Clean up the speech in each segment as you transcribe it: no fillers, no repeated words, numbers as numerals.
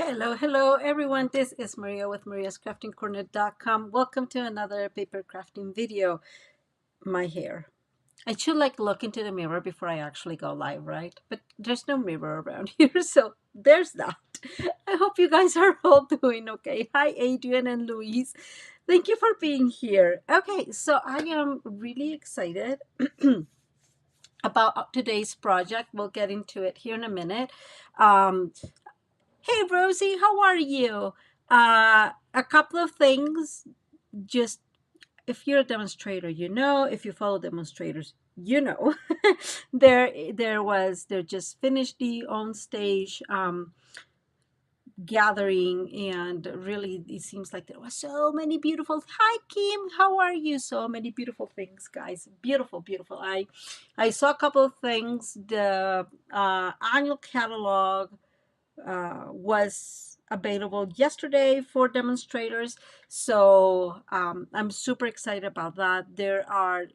Hello everyone. This is Maria with mariascraftingcorner.com. Welcome to another paper crafting video. My hair. I should look into the mirror before I actually go live, right? But there's no mirror around here, so there's that. I hope you guys are all doing okay. Hi Adrian and Luis. Thank you for being here. Okay, so I am really excited about today's project. We'll get into it here in a minute. Hey Rosie, how are you? A couple of things. Just if you're a demonstrator, you know. If you follow demonstrators, you know. They're just finished the on stage gathering, and really it seems like there was so many beautiful. Hi Kim, how are you? So many beautiful things, guys. Beautiful. I saw a couple of things. The annual catalog was available yesterday for demonstrators. So I'm super excited about that. There are,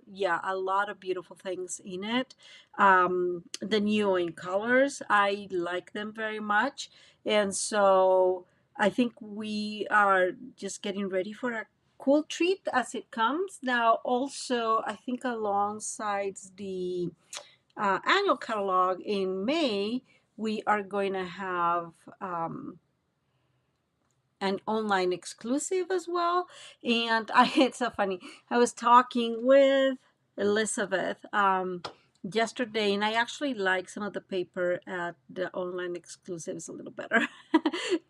a lot of beautiful things in it. The neon colors, I like them very much. And so I think we are just getting ready for a cool treat as it comes. Now, also, I think alongside the annual catalog in May, we are going to have an online exclusive as well. And it's so funny. I was talking with Elizabeth yesterday, and I actually like some of the paper at the online exclusives a little better.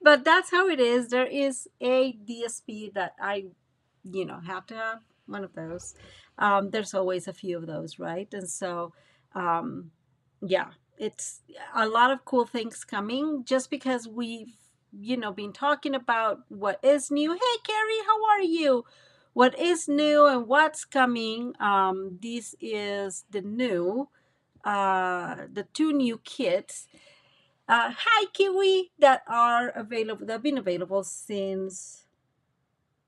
But that's how it is. There is a DSP that I, have to have one of those. There's always a few of those, right? And so, um, yeah, it's a lot of cool things coming just because we've been talking about what is new. Hey Carrie, how are you? What is new and what's coming? This is the two new kits. Hi Kiwi, that are available, that have been available since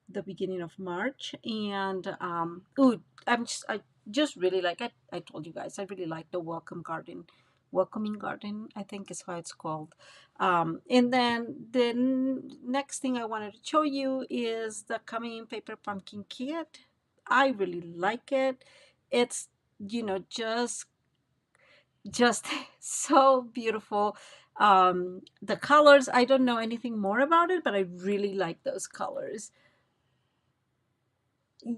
the beginning of March. And I just really like it. I told you guys I really like the welcoming garden, I think is how it's called. And then the next thing I wanted to show you is the coming paper pumpkin kit. I really like it. It's just so beautiful. The colors, I don't know anything more about it, but I really like those colors.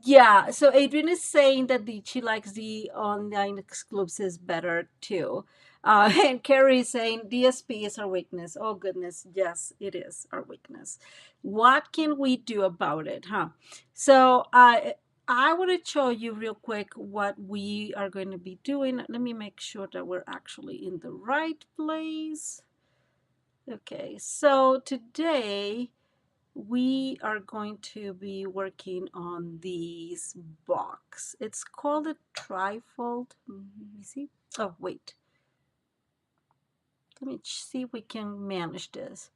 Yeah, so Adrian is saying that she likes the online exclusives better too. And Carrie is saying DSP is our weakness. Oh goodness, yes, it is our weakness. What can we do about it, huh? So I want to show you real quick what we are going to be doing. Let me make sure that we're actually in the right place. Okay, so today we are going to be working on this box. It's called a trifold. Let me see. Oh, wait. Let me see if we can manage this.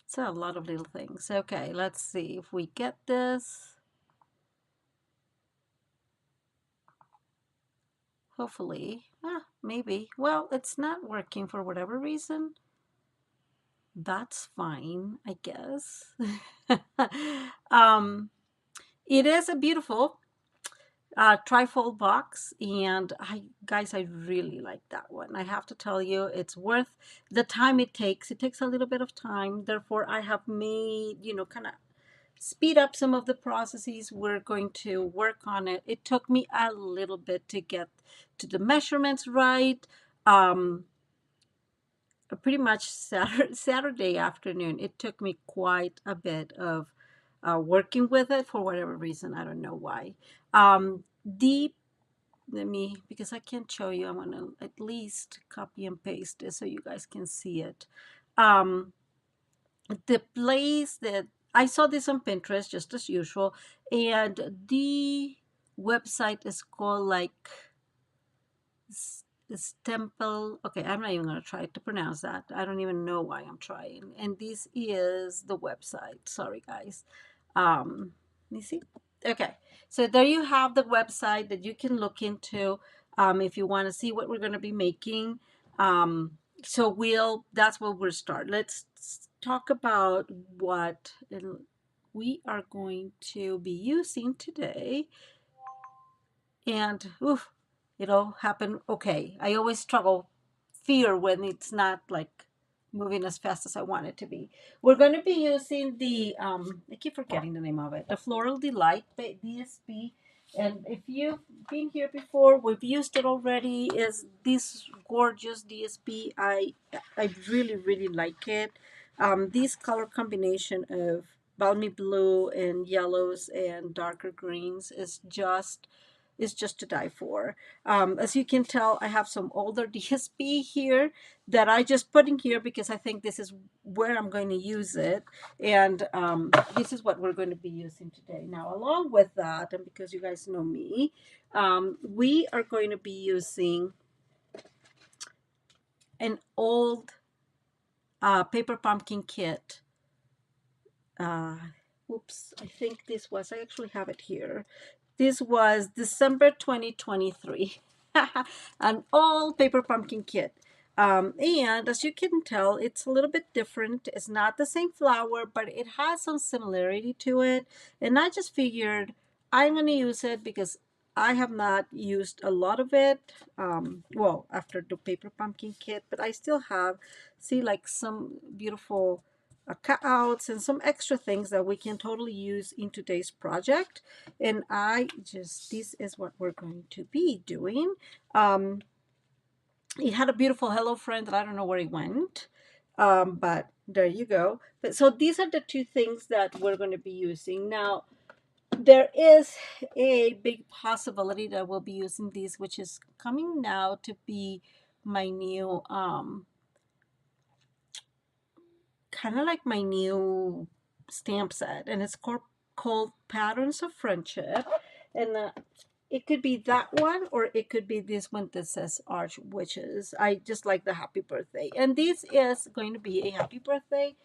It's a lot of little things. Okay, let's see if we get this. Hopefully. Maybe. Well, it's not working for whatever reason. That's fine, I guess. It is a beautiful trifold box, and I really like that one. I have to tell you, it's worth the time it takes. It takes a little bit of time, therefore I have made, kind of speed up some of the processes. We're going to work on it. It took me a little bit to get to the measurements right. Pretty much Saturday afternoon, it took me quite a bit of working with it for whatever reason. I don't know why. The Let me, because I can't show you, I want to at least copy and paste this so you guys can see it. The place that I saw this on Pinterest, just as usual, and the website is called Stemple. Okay, I'm not even going to try to pronounce that. I don't even know why I'm trying. And this is the website. Sorry, guys. Let me see. Okay, so there you have the website that you can look into if you want to see what we're going to be making. So that's where we'll start. Let's talk about what we are going to be using today. And oof, it'll happen okay. I always struggle fear when it's not like moving as fast as I want it to be. We're going to be using the I keep forgetting the name of it, the Floral Delight DSP. And if you've been here before, we've used it already. Is this gorgeous DSP? I really really like it. This color combination of balmy blue and yellows and darker greens is just to die for. As you can tell, I have some older DSP here that I just put in here because I think this is where I'm going to use it. And this is what we're going to be using today. Now, along with that, and because you guys know me, we are going to be using an old paper pumpkin kit. Oops, I think I actually have it here. This was December 2023, an all paper pumpkin kit. And as you can tell, it's a little bit different. It's not the same flower, but it has some similarity to it. And I just figured I'm going to use it because I have not used a lot of it. Well, after the paper pumpkin kit, but I still have, see, like some beautiful cutouts and some extra things that we can totally use in today's project. And this is what we're going to be doing. It had a beautiful hello friend that I don't know where it went. But there you go. But so these are the two things that we're going to be using. Now, there is a big possibility that we'll be using these, which is coming now to be my new kind of like my new stamp set, and it's called Patterns of Friendship. And it could be that one, or it could be this one that says Arch Witches. I just like the happy birthday. And this is going to be a happy birthday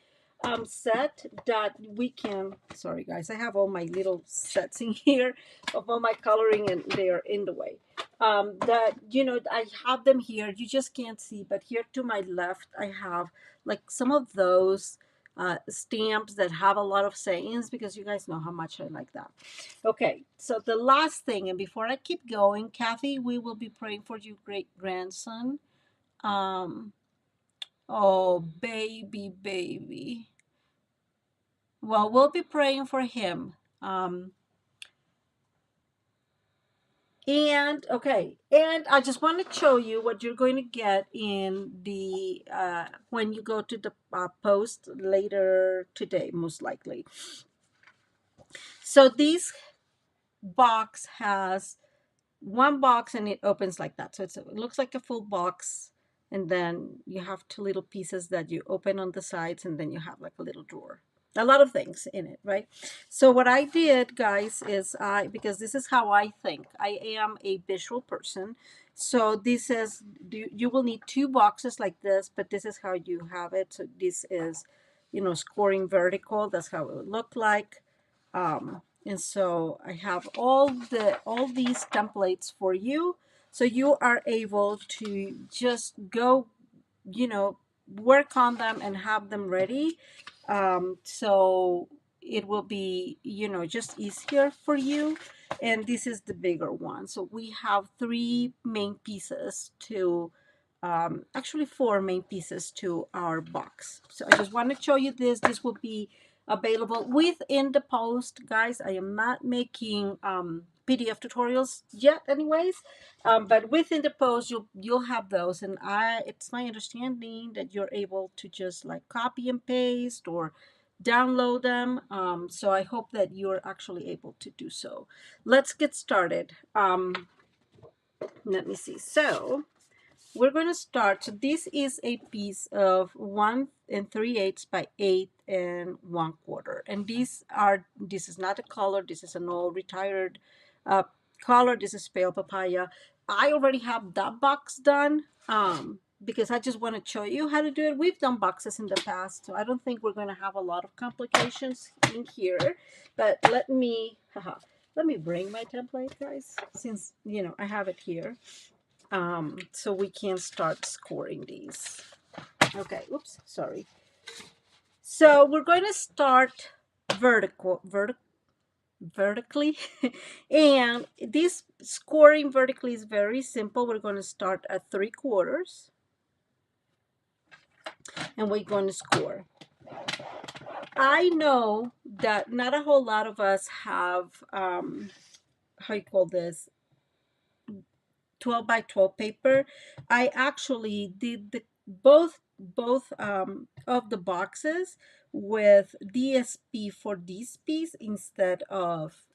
set that we can, sorry guys, I have all my little sets in here of all my coloring and they are in the way. That, you know, I have them here, you just can't see, but here to my left I have like some of those stamps that have a lot of sayings, because you guys know how much I like that. Okay, so the last thing, and before I keep going, Kathy, we will be praying for your great grandson. Oh, baby. Well, we'll be praying for him. And okay, and I just want to show you what you're going to get in the when you go to the post later today, most likely. So this box has one box and it opens like that. So it looks like a full box, and then you have two little pieces that you open on the sides, and then you have like a little drawer. A lot of things in it, right? So what I did, guys, is because this is how I think. I am a visual person. So this is, you will need two boxes like this, but this is how you have it. So this is, you know, scoring vertical. That's how it would look like. And so I have all these templates for you, so you are able to just go, you know, work on them and have them ready. So it will be, you know, just easier for you. And this is the bigger one. So we have three main pieces to actually four main pieces to our box. So I just want to show you this. This will be available within the post, guys. I am not making PDF tutorials yet anyways, but within the post you'll have those. And it's my understanding that you're able to just like copy and paste or download them. So I hope that you're actually able to do so. Let's get started. Let me see. So we're going to start. So this is a piece of 1 3/8 by 8 1/4. And this is not a color. This is an old retired color. This is pale papaya. I already have that box done because I just want to show you how to do it. We've done boxes in the past, so I don't think we're going to have a lot of complications in here. But let me bring my template, guys, since, you know, I have it here. so we can start scoring these. Okay, oops, sorry. So we're going to start vertically and this scoring vertically is very simple. We're going to start at 3/4 and we're going to score. I know that not a whole lot of us have how you call this, 12 by 12 paper. I actually did the both of the boxes with DSP for this piece instead of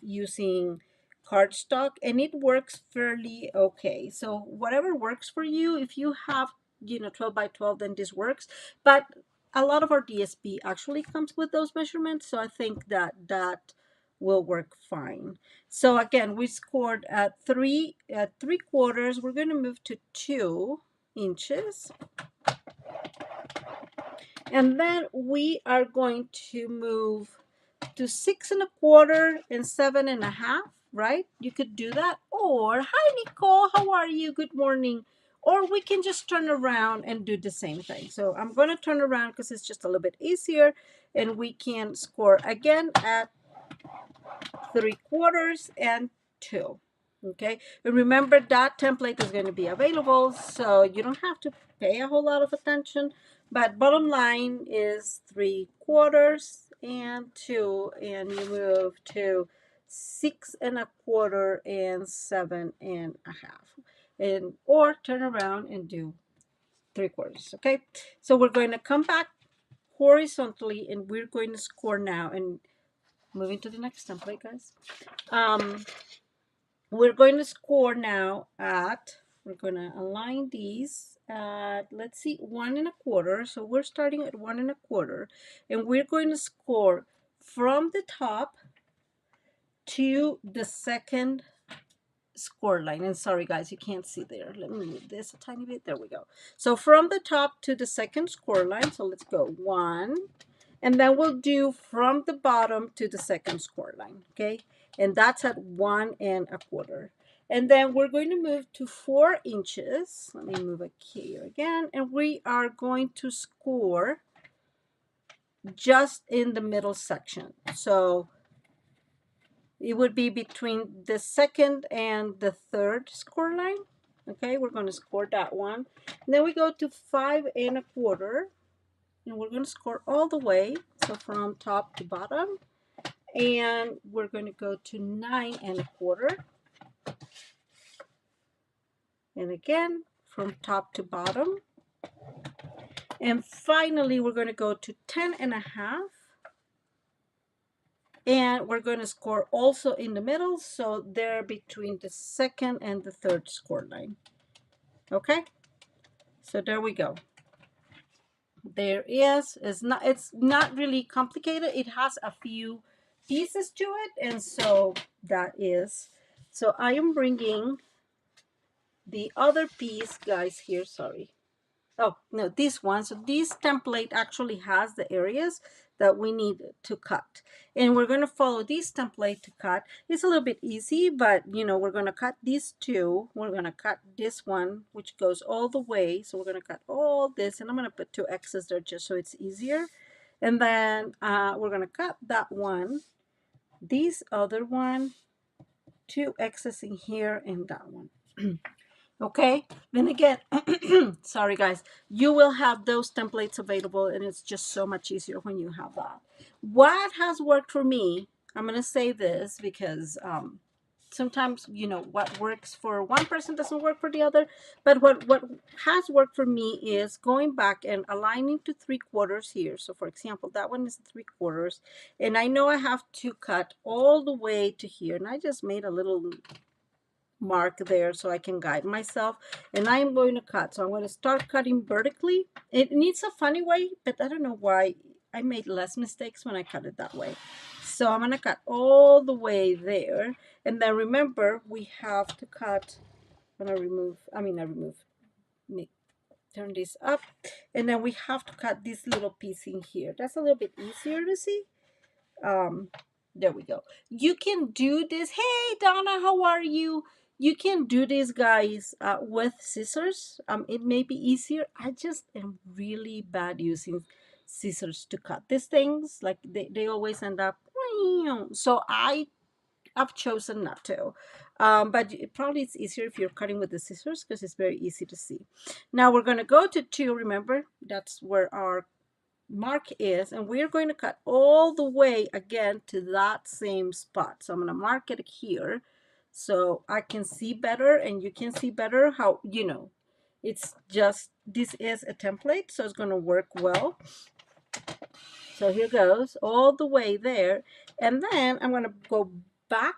using cardstock, and it works fairly okay. So whatever works for you, if you have 12 by 12, then this works. But a lot of our DSP actually comes with those measurements, so I think that that will work fine. So again, we scored at 3/4. We're going to move to 2 inches. And then we are going to move to 6 1/4 and 7 1/2, right? You could do that. Or, hi, Nicole, how are you? Good morning. Or we can just turn around and do the same thing. So I'm going to turn around because it's just a little bit easier. And we can score again at 3/4 and 2. Okay, and remember that template is going to be available, so you don't have to pay a whole lot of attention, but bottom line is 3/4 and 2, and you move to 6 1/4 and 7 1/2, and or turn around and do 3/4. Okay, so we're going to come back horizontally and we're going to score now, and moving to the next template, guys. We're going to score now at, we're going to align these at, let's see, 1 1/4. So we're starting at 1 1/4, and we're going to score from the top to the second score line. And sorry guys, you can't see there. Let me move this a tiny bit. There we go. So from the top to the second score line. So let's go 1, and then we'll do from the bottom to the second score line, okay? And that's at 1 1/4. And then we're going to move to 4 inches. Let me move it here again. And we are going to score just in the middle section. So it would be between the second and the third score line. Okay, we're going to score that one. And then we go to 5 1/4. And we're going to score all the way, so from top to bottom, and we're going to go to 9 1/4, and again from top to bottom, and finally we're going to go to 10 1/2, and we're going to score also in the middle, so they're between the second and the third score line. Okay, so there we go. There is, it's not really complicated. It has a few pieces to it, and so that is. So I am bringing the other piece, guys, here. Sorry. Oh no, this one. So this template actually has the areas that we need to cut, and we're going to follow this template to cut. It's a little bit easy, but we're going to cut these two. We're going to cut this one, which goes all the way. So we're going to cut all this, and I'm going to put 2 X's there just so it's easier. And then we're going to cut that one, this other one, 2 X's in here, and that one. Okay, then again, sorry guys, you will have those templates available, and it's just so much easier when you have that. What has worked for me, I'm going to say this because sometimes, what works for one person doesn't work for the other, but what has worked for me is going back and aligning to 3/4 here. So for example, that one is 3/4, and I know I have to cut all the way to here, and I just made a little mark there so I can guide myself, and I'm going to cut. So I'm going to start cutting vertically. It needs a funny way, but I don't know why I made less mistakes when I cut it that way. So I'm going to cut all the way there, and then remember we have to cut. I'm going to turn this up, and then we have to cut this little piece in here. That's a little bit easier to see. There we go. You can do this. Hey Donna, how are you? You can do this, guys, with scissors. It may be easier. I just am really bad using scissors to cut these things. Like they always end up, so I've chosen not to. But probably it's easier if you're cutting with the scissors because it's very easy to see. Now we're going to go to 2. Remember, that's where our mark is, and we're going to cut all the way again to that same spot. So I'm going to mark it here so I can see better and you can see better how, it's just, this is a template, so it's going to work well. So here goes all the way there, and then I'm going to go back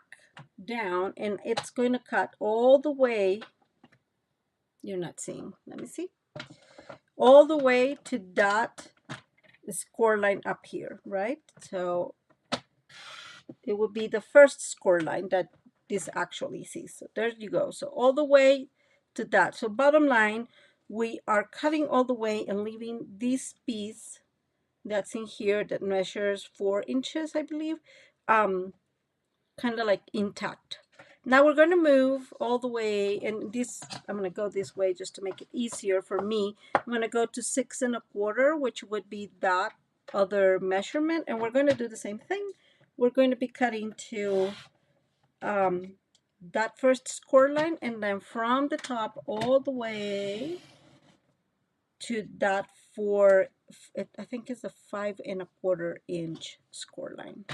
down and it's going to cut all the way. You're not seeing, let me see, all the way to that score line up here, right? So it would be the first score line that this actually sees. So there you go. So all the way to that. So bottom line, we are cutting all the way and leaving this piece that's in here that measures 4 inches, I believe, kind of like intact. Now we're going to move all the way, and this, I'm going to go this way just to make it easier for me. I'm going to go to 6 1/4, which would be that other measurement, and we're going to do the same thing. We're going to be cutting to that first score line, and then from the top all the way to that 4, I think it's a 5 1/4 inch score line.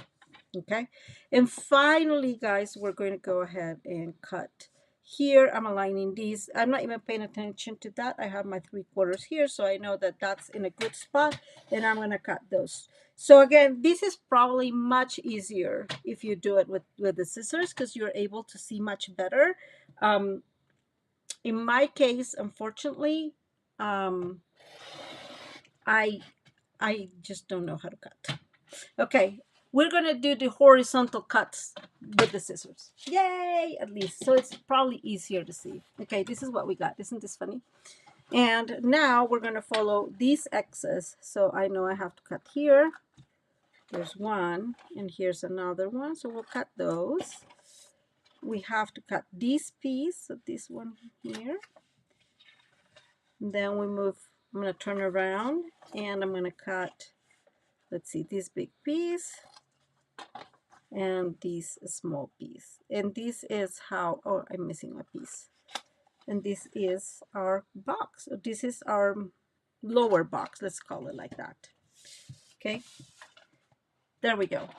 Okay, and finally, guys, we're going to go ahead and cut here. I'm aligning these. I'm not even paying attention to that. I have my 3/4 here, so I know that that's in a good spot, and I'm going to cut those. So again, this is probably much easier if you do it with the scissors because you're able to see much better. In my case, unfortunately, I just don't know how to cut. Okay, we're gonna do the horizontal cuts with the scissors. Yay, at least. So it's probably easier to see. Okay, this is what we got. Isn't this funny? And now we're gonna follow these X's. So I know I have to cut here. There's one, and here's another one. So we'll cut those. We have to cut this piece, so this one here. And then we move, I'm gonna turn around and I'm gonna cut, let's see, this big piece and this small piece. And this is how, oh, I'm missing a piece. And this is our box. This is our lower box, let's call it like that. Okay, there we go.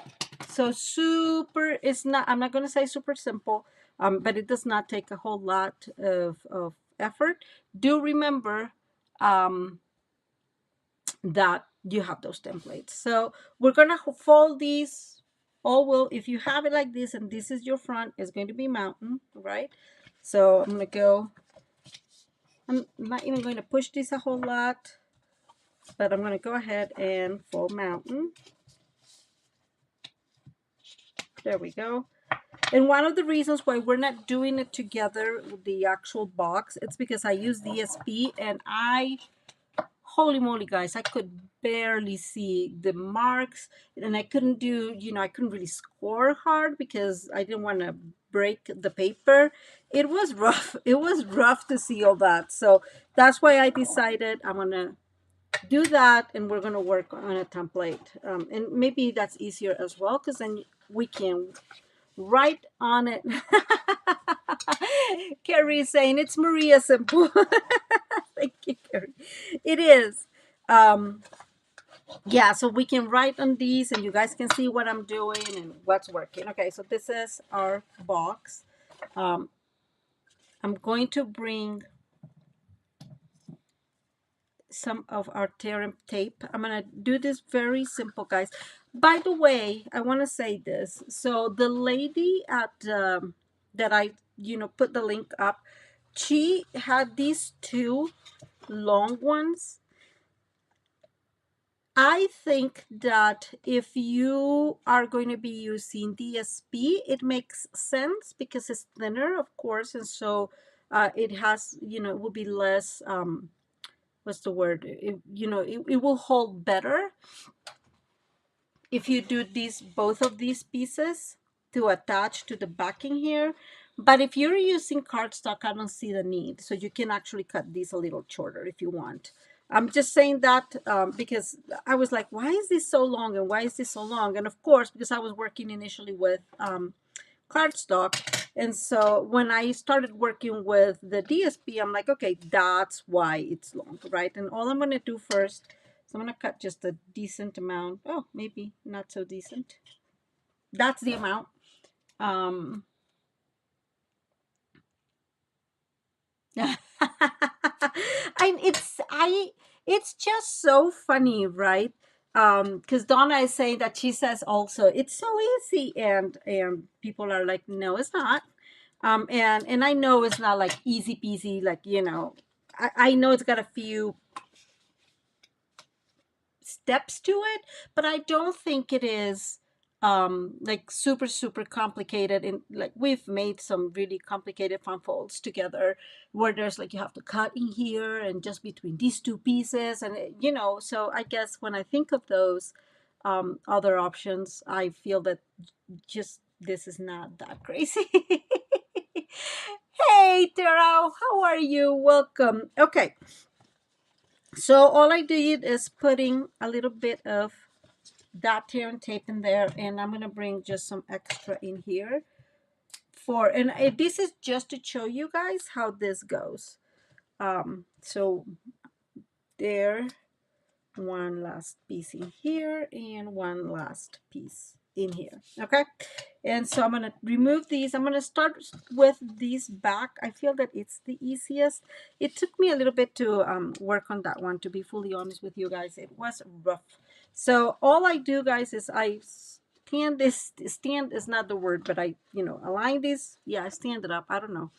So super, it's not, I'm not going to say super simple, but it does not take a whole lot of effort. Do remember that you have those templates. So we're going to fold these all will, if you have it like this and this is your front, it's going to be mountain, right? So I'm going to go, I'm not even going to push this a whole lot, but I'm going to go ahead and fold mountain. There we go. And one of the reasons why we're not doing it together with the actual box, it's because I use DSP and holy moly, guys, I could barely see the marks and I couldn't do, I couldn't really score hard because I didn't want to break the paper. It was rough. It was rough to see all that. So that's why I decided I'm going to do that and we're going to work on a template. And maybe that's easier as well because then we can write on it. Carrie is saying it's Maria Simple. Thank you, Carrie. It is. Yeah, so we can write on these and you guys can see what I'm doing and what's working. Okay, so this is our box. I'm going to bring some of our tear tape. I'm going to do this very simple, guys. By the way, I want to say this. So the lady at that I put the link up, she had these 2 long ones. I think that if you are going to be using DSP, it makes sense because it's thinner, of course, and so it has, it will be less what's the word? It will hold better if you do both of these pieces to attach to the backing here. But if you're using cardstock, I don't see the need. So you can actually cut these a little shorter if you want. I'm just saying that because I was like, why is this so long? And why is this so long? And of course, because I was working initially with cardstock. And so when I started working with the DSP, I'm like, okay, that's why it's long, right? And all I'm going to do first is I'm going to cut just a decent amount. Oh, maybe not so decent. That's the amount. Um, it's just so funny, right? Because Donna is saying that she says also it's so easy, and people are like, no, it's not. And I know it's not like easy peasy, like I know it's got a few steps to it, but I don't think it is like super complicated. And like we've made some really complicated fun folds together where there's like you have to cut in here and just between these two pieces, and so I guess when I think of those other options, I feel that just this is not that crazy. Hey Taro, how are you? Welcome. Okay, so all I did is putting a little bit of that tear and tape in there, and I'm gonna bring just some extra in here this is just to show you guys how this goes. So there, one last piece in here and one last piece in here. Okay, and so I'm going to remove these. I'm going to start with these back. I feel that it's the easiest. It took me a little bit to work on that one, to be fully honest with you guys. It was rough. So all I do, guys, is I stand this. Stand is not the word, but I align this. Yeah, I stand it up. I don't know.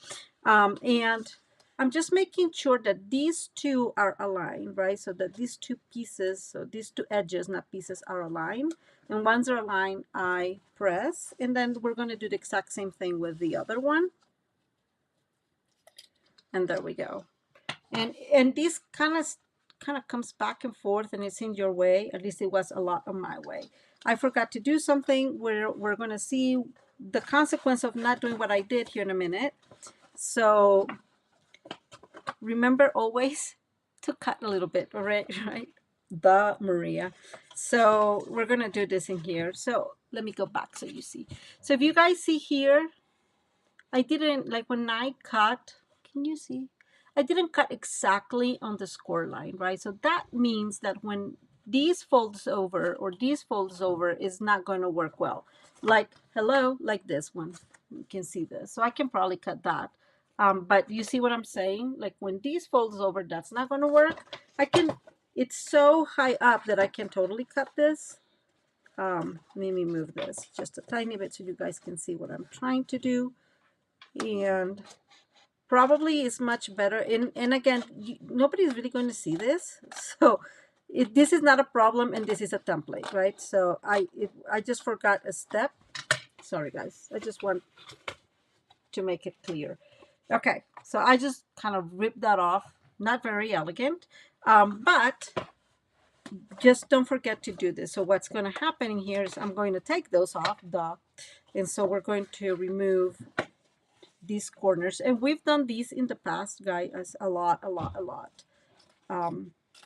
And I'm just making sure that these two are aligned, right? So that these two pieces, so these two edges, not pieces, are aligned. And once they're aligned, I press. And then we're going to do the exact same thing with the other one. And there we go. And this kind of comes back and forth, and it's in your way. At least it was a lot on my way. I forgot to do something where we're going to see the consequence of not doing what I did here in a minute. So remember always to cut a little bit, all right? Right? The Maria. So we're gonna do this in here. So let me go back so you see. So if you guys see here, I didn't, like when I cut, can you see? I didn't cut exactly on the score line, right? So that means that when these folds over or these folds over is not going to work well. Like, hello, like this one. You can see this. So I can probably cut that. But you see what I'm saying? Like when these folds over, that's not going to work. It's so high up that I can totally cut this. Let me move this just a tiny bit so you guys can see what I'm trying to do. And probably is much better. And again, nobody's really going to see this. So this is not a problem, and this is a template, right? So I just forgot a step. Sorry, guys. I just want to make it clear. Okay, so I just kind of ripped that off. Not very elegant, but just don't forget to do this. So what's going to happen in here is I'm going to take those off, and so we're going to remove these corners, and we've done these in the past, guys, a lot.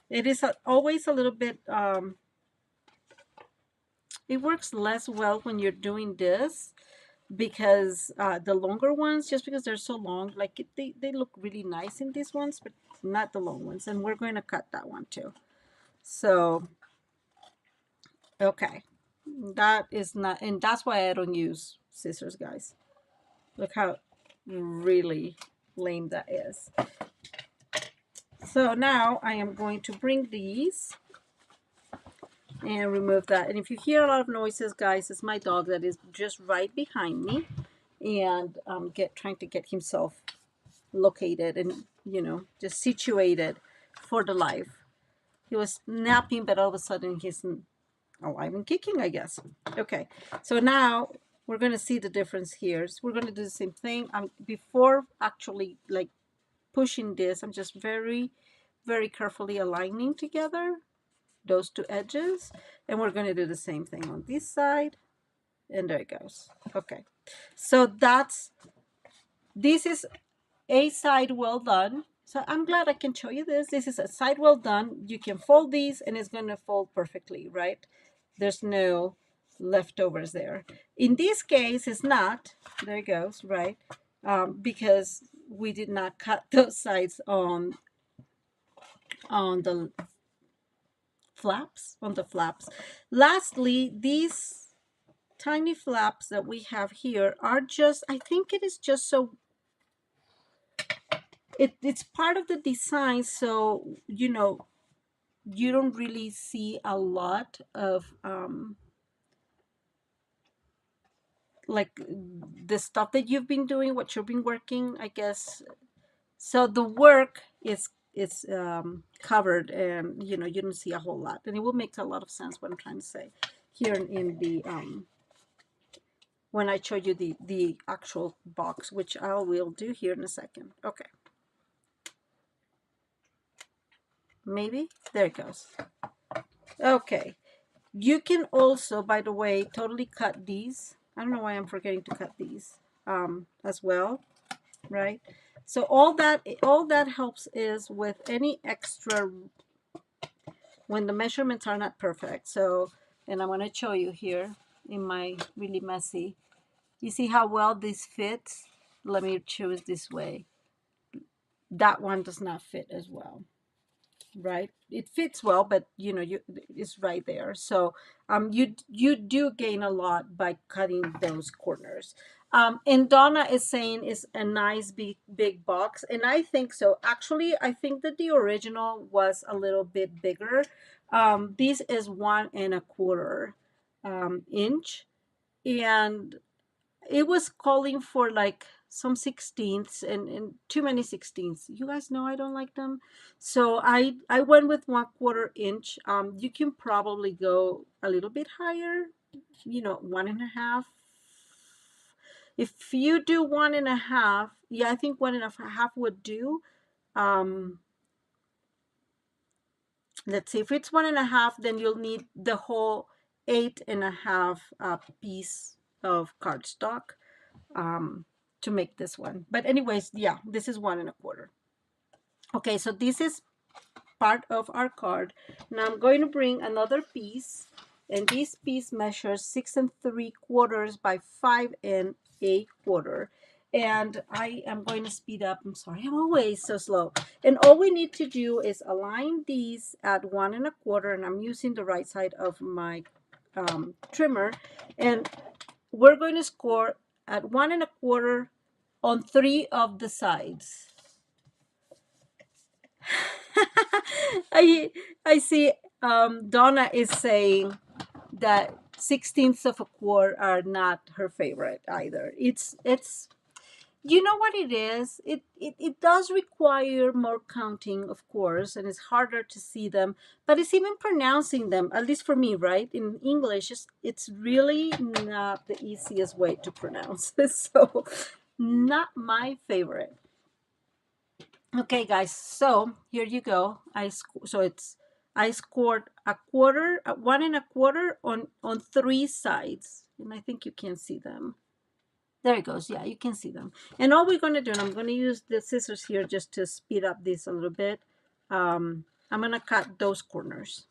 It is always a little bit it works less well when you're doing this, because the longer ones, just because they're so long, like they look really nice in these ones, but not the long ones. And we're going to cut that one too. So okay, that is not, and that's why I don't use scissors, guys. Look how really lame that is. So now I am going to bring these and remove that. And if you hear a lot of noises, guys, it's my dog that is just right behind me, and trying to get himself located and just situated for the life. He was napping, but all of a sudden he's alive and kicking, I guess. Okay, so now we're going to see the difference here. So we're going to do the same thing. Before actually like pushing this, I'm just very carefully aligning together those two edges, and we're going to do the same thing on this side, and there it goes. Okay, so that's This is a side well done. So I'm glad I can show you this. This is a side well done. You can fold these and it's going to fold perfectly, right? There's no leftovers there. In this case, it's not. There it goes, right? Because we did not cut those sides on the flaps, Lastly, these tiny flaps that we have here are just, I think it is just so it's part of the design, so you know you don't really see a lot of like the stuff that you've been doing, what you've been working, I guess. So the work is covered, and you know you don't see a whole lot, and it will make a lot of sense what I'm trying to say here in the when I show you the actual box, which I will do here in a second. Okay, maybe there it goes. Okay, you can also, by the way, totally cut these. I don't know why I'm forgetting to cut these as well, right? So all that helps is with any extra when the measurements are not perfect. So, and I'm going to show you here in my really messy. You see how well this fits? Let me choose this way. That one does not fit as well, right? It fits well, but you know, it's right there. So you do gain a lot by cutting those corners. And Donna is saying it's a nice big box, and I think so. Actually, I think that the original was a little bit bigger. This is 1.25 inch, and it was calling for like some 16ths and too many 16ths. You guys know I don't like them, so I went with 1/4 inch. You can probably go a little bit higher, you know, 1.5. If you do 1.5, yeah, I think 1.5 would do. Let's see, if it's 1.5, then you'll need the whole 8.5 piece of cardstock to make this one. But anyways, yeah, this is 1.25. Okay, so this is part of our card. Now I'm going to bring another piece, and this piece measures 6 3/4 by 5 1/4. And I am going to speed up. I'm sorry, I'm always so slow. And all we need to do is align these at 1.25, and I'm using the right side of my trimmer. And we're going to score at 1.25 on 3 of the sides. I see Donna is saying that 16ths of a quarter are not her favorite either. It's you know what it is? It does require more counting, of course, and it's harder to see them, but it's even pronouncing them, at least for me, right? In English, it's really not the easiest way to pronounce this, so not my favorite. Okay, guys, so here you go. I scored 1.25 on 3 sides, and I think you can see them. There it goes. Yeah, you can see them. And all we're going to do, and I'm going to use the scissors here just to speed up this a little bit. I'm going to cut those corners.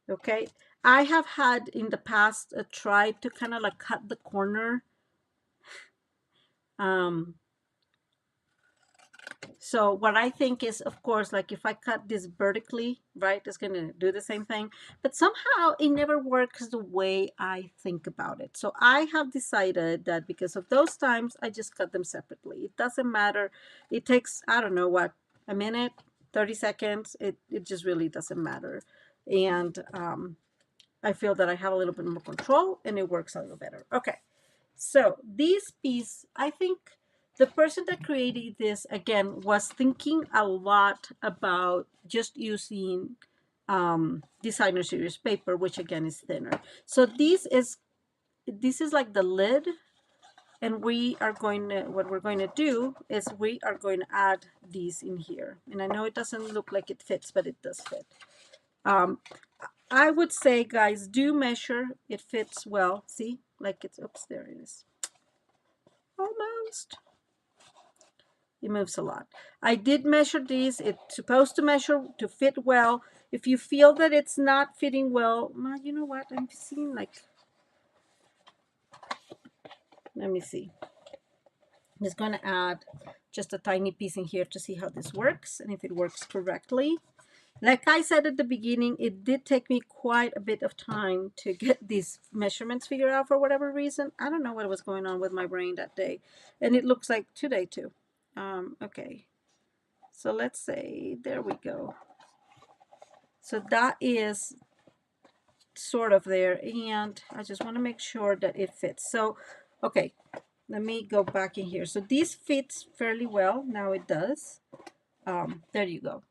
Okay, I have had in the past tried to kind of like cut the corner. So what I think is, of course, like if I cut this vertically, right, it's going to do the same thing. But somehow it never works the way I think about it. So I have decided that because of those times, I just cut them separately. It doesn't matter. It takes, I don't know what, a minute, 30 seconds. It just really doesn't matter. And I feel that I have a little bit more control and it works a little better. Okay. So this piece, I think the person that created this, again, was thinking a lot about just using designer series paper, which again is thinner. So this is like the lid, and we are going to, what we're going to do is we are going to add these in here. And I know it doesn't look like it fits, but it does fit. I would say, guys, do measure. It fits well. See, like it's, oops, there it is. almost. It moves a lot. I did measure these. It's supposed to measure to fit well. If you feel that it's not fitting well, you know what? I'm seeing like, let me see. I'm just going to add just a tiny piece in here to see how this works and if it works correctly. Like I said at the beginning, it did take me quite a bit of time to get these measurements figured out for whatever reason. I don't know what was going on with my brain that day. And it looks like today too. Okay. So let's say, there we go. So that is sort of there. And I just want to make sure that it fits. So, okay, let me go back in here. So this fits fairly well. Now it does. There you go.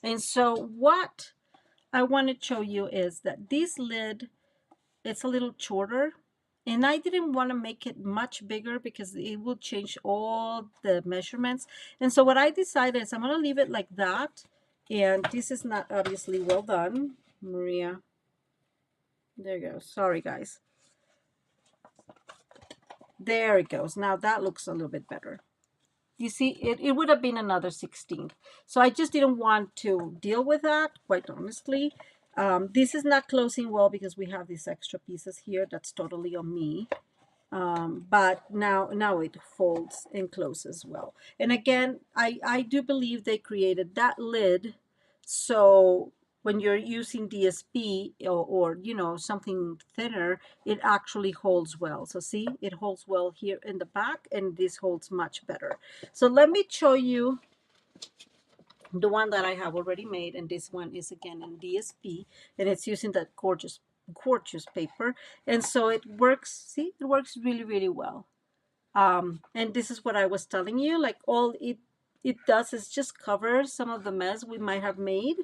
And so what I want to show you is that this lid, it's a little shorter. And I didn't want to make it much bigger because it will change all the measurements. And so what I decided is I'm going to leave it like that. And this is not obviously well done, Maria. There you go. Sorry, guys. There it goes. Now that looks a little bit better. You see, it would have been another 16th. So I just didn't want to deal with that, quite honestly. This is not closing well because we have these extra pieces here. That's totally on me. But now it folds and closes well. And again, I do believe they created that lid so when you're using DSP or you know, something thinner, it actually holds well. So see, it holds well here in the back, and this holds much better. So let me show you the one that I have already made, and this one is again in DSP, and it's using that gorgeous paper. And so it works, see, it works really, really well. And this is what I was telling you, like all it does is just cover some of the mess we might have made.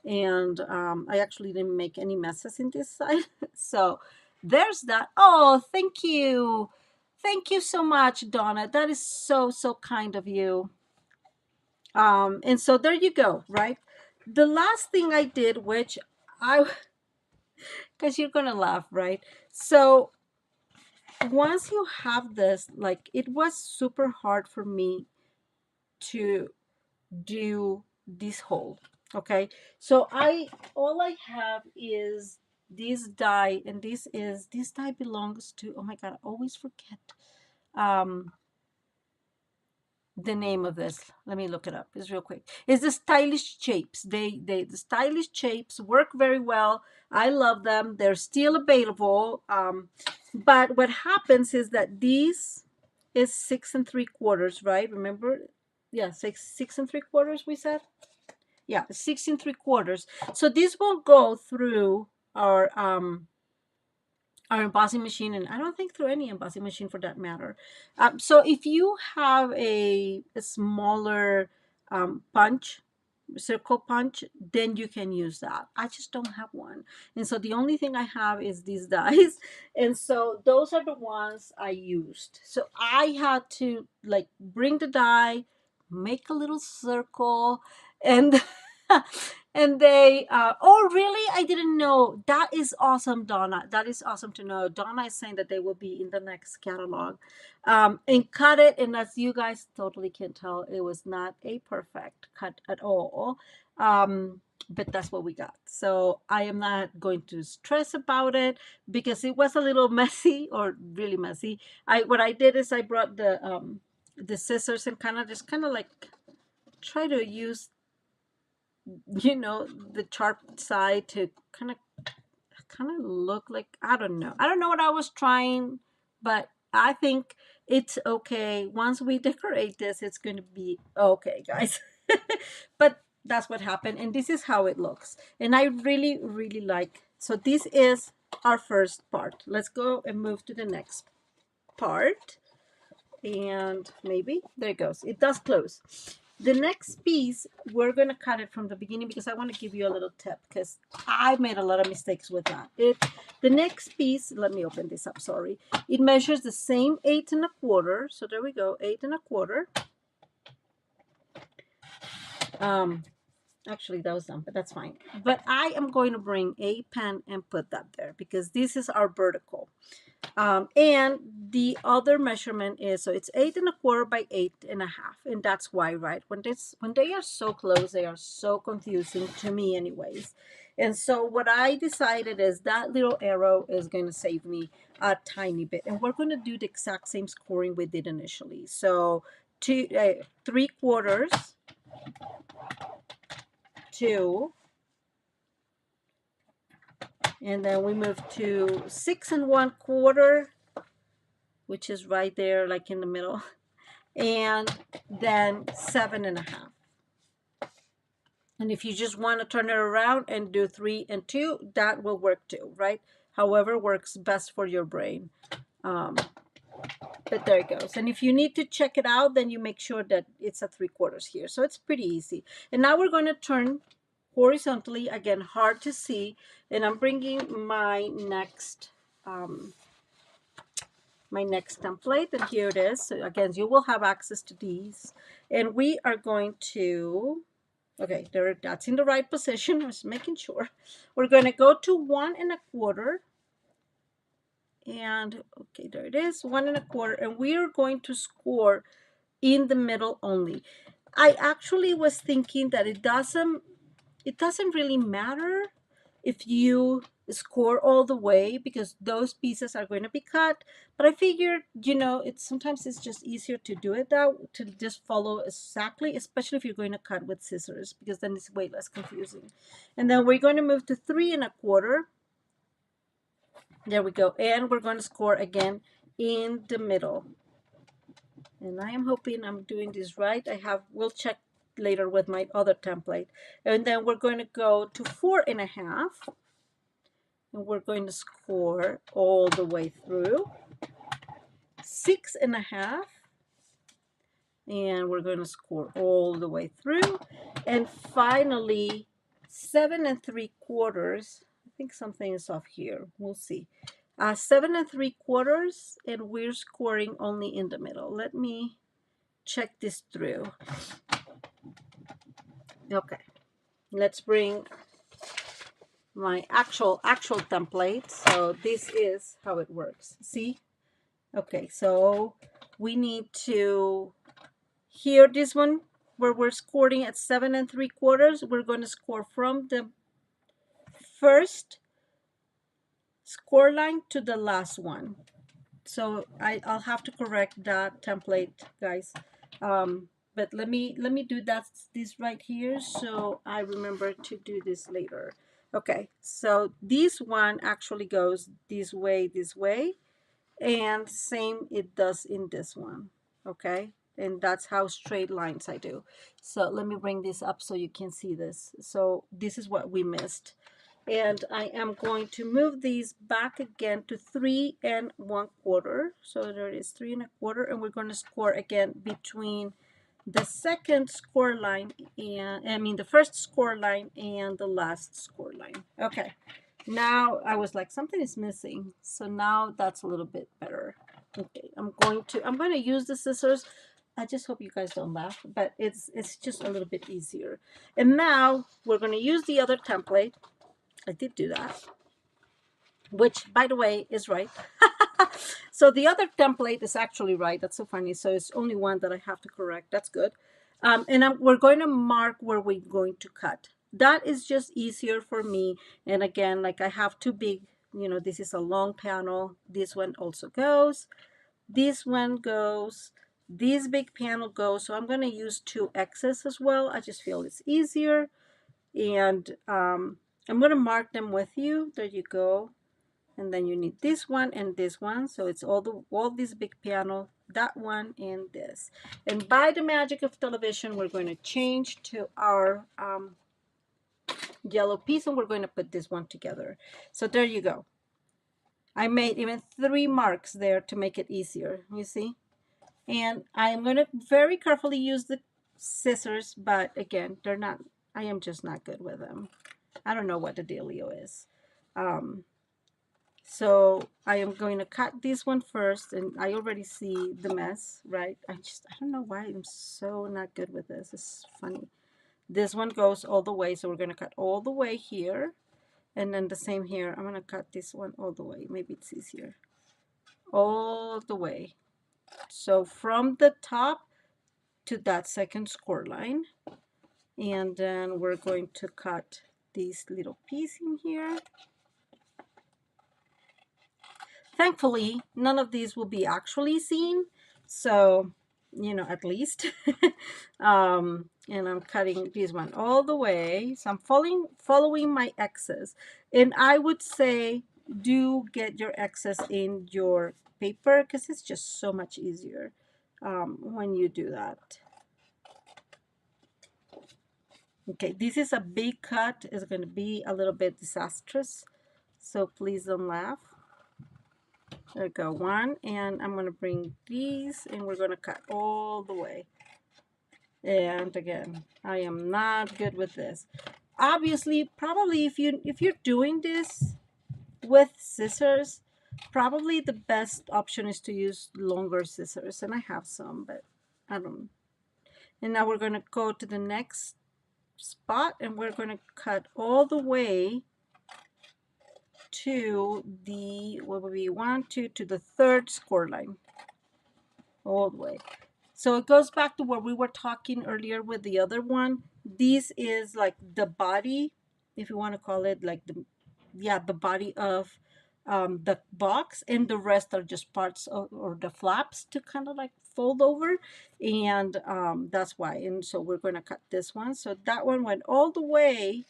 And I actually didn't make any messes in this side. So there's that. Oh, thank you. Thank you so much, Donna. That is so, so kind of you. And so there you go, right? The last thing I did, which because you're gonna laugh, right? So once you have this, like, it was super hard for me to do this hole. Okay, so all I have is this die, and this die belongs to, oh my god, I always forget the name of this. Let me look it up. It's real quick. It's the Stylish Shapes. The Stylish Shapes work very well. I love them. They're still available. But what happens is that these is 6 3/4, right? Remember? Yeah, 6 3/4 we said. Yeah, 6 3/4. So this will go through our embossing machine, and I don't think through any embossing machine for that matter. So if you have a smaller punch, circle punch, then you can use that. I just don't have one, and so the only thing I have is these dies, and so those are the ones I used. So I had to like bring the die, make a little circle, and and they oh really, I didn't know. That is awesome, Donna. That is awesome to know. Donna is saying that they will be in the next catalog. And cut it, and as you guys totally can tell, it was not a perfect cut at all. But that's what we got. So I am not going to stress about it because it was a little messy, or really messy. What I did is I brought the scissors and kind of like try to use, you know, the sharp side to kind of look like, I don't know what I was trying, but I think it's okay. Once we decorate this, it's going to be okay, guys. But that's what happened, and this is how it looks, and I really, really like. So this is our first part. Let's go and move to the next part. And maybe there it goes. It does close. The next piece, we're going to cut it from the beginning because I want to give you a little tip because I made a lot of mistakes with that. The next piece, let me open this up, sorry. It measures the same 8 1/4. So there we go, 8 1/4. Actually, that was done, but that's fine. But I am going to bring a pen and put that there because this is our vertical. And the other measurement is, so it's 8 1/4 by 8 1/2, and that's why, right? When they are so close, they are so confusing to me, anyways. And so what I decided is that little arrow is going to save me a tiny bit, and we're going to do the exact same scoring we did initially. So 3/4, 2, and then we move to 6 1/4, which is right there, like in the middle, and then 7 1/2. And if you just want to turn it around and do 3 and 2, that will work too, right? However works best for your brain. But there it goes. And if you need to check it out, then you make sure that it's a 3/4 here. So it's pretty easy. And now we're going to turn horizontally, again, hard to see. And I'm bringing my next template, and here it is. So again, you will have access to these, and we are going to, okay, there, that's in the right position. I was making sure. We're going to go to 1 1/4, and okay, there it is, 1 1/4, and we are going to score in the middle only. I actually was thinking that it doesn't really matter if you score all the way, because those pieces are going to be cut. But I figured, sometimes it's just easier to do it to just follow exactly, especially if you're going to cut with scissors, because then it's way less confusing. And then we're going to move to 3 1/4. There we go. And we're going to score again in the middle. And I am hoping I'm doing this right. We'll check later with my other template. And then we're going to go to 4 1/2. And we're going to score all the way through. 6 1/2. And we're going to score all the way through. And finally, 7 3/4. I think something is off here. We'll see. 7 3/4, and we're scoring only in the middle. Let me check this through. Okay, let's bring my actual template. So this is how it works. See? Okay, so we need to, here, this one where we're scoring at 7 3/4, we're going to score from the first score line to the last one. So I'll have to correct that template, guys. But let me do this right here, so I remember to do this later. Okay, so this one actually goes this way, and same it does in this one. Okay, and that's how straight lines I do. So let me bring this up so you can see this. So this is what we missed. And I am going to move these back again to 3 1/4. So there it is, 3 1/4, and we're going to score again between the second score line and the first score line and the last score line. Okay, now I was like, something is missing. So now that's a little bit better. Okay, I'm going to use the scissors. I just hope you guys don't laugh, but it's just a little bit easier. And now we're going to use the other template. I did do that, which, by the way, is right. So the other template is actually right. That's so funny. So it's only one that I have to correct. That's good. And we're going to mark where we're going to cut. That is just easier for me. And again, like I have too big, this is a long panel. This one also goes. This one goes. This big panel goes. So I'm going to use 2X's as well. I just feel it's easier. And I'm going to mark them with you. There you go. And then you need this one and this one. So it's all this big panel, that one and this. And by the magic of television, we're going to change to our yellow piece, and we're going to put this one together. So there you go. I made even 3 marks there to make it easier, you see? And I'm going to very carefully use the scissors, but again, I am just not good with them. I don't know what the dealio is. So I am going to cut this one first, and I already see the mess, right? I don't know why I'm so not good with this. It's funny. This one goes all the way, so we're going to cut all the way here. And then the same here. I'm going to cut this one all the way. Maybe it's easier. all the way. So from the top to that second score line, and then we're going to cut this little piece in here. Thankfully, none of these will be actually seen, so you know, at least. And I'm cutting this one all the way, so I'm following my X's, and I would say do get your X's in your paper because it's just so much easier when you do that. Okay, this is a big cut. It's going to be a little bit disastrous, so please don't laugh. There we go, one, and I'm going to bring these, and we're going to cut all the way. And again, I am not good with this. Obviously, probably if you're doing this with scissors, probably the best option is to use longer scissors, and I have some, but I don't. And now we're going to go to the next spot, and we're going to cut all the way to the, what would be 1, 2, to the third score line, all the way. So it goes back to what we were talking earlier with the other one. This is like the body, if you want to call it, like the, yeah, the body of the box, and the rest are just parts of, or the flaps to kind of like fold over, and that's why. And so we're going to cut this one. So that one went all the way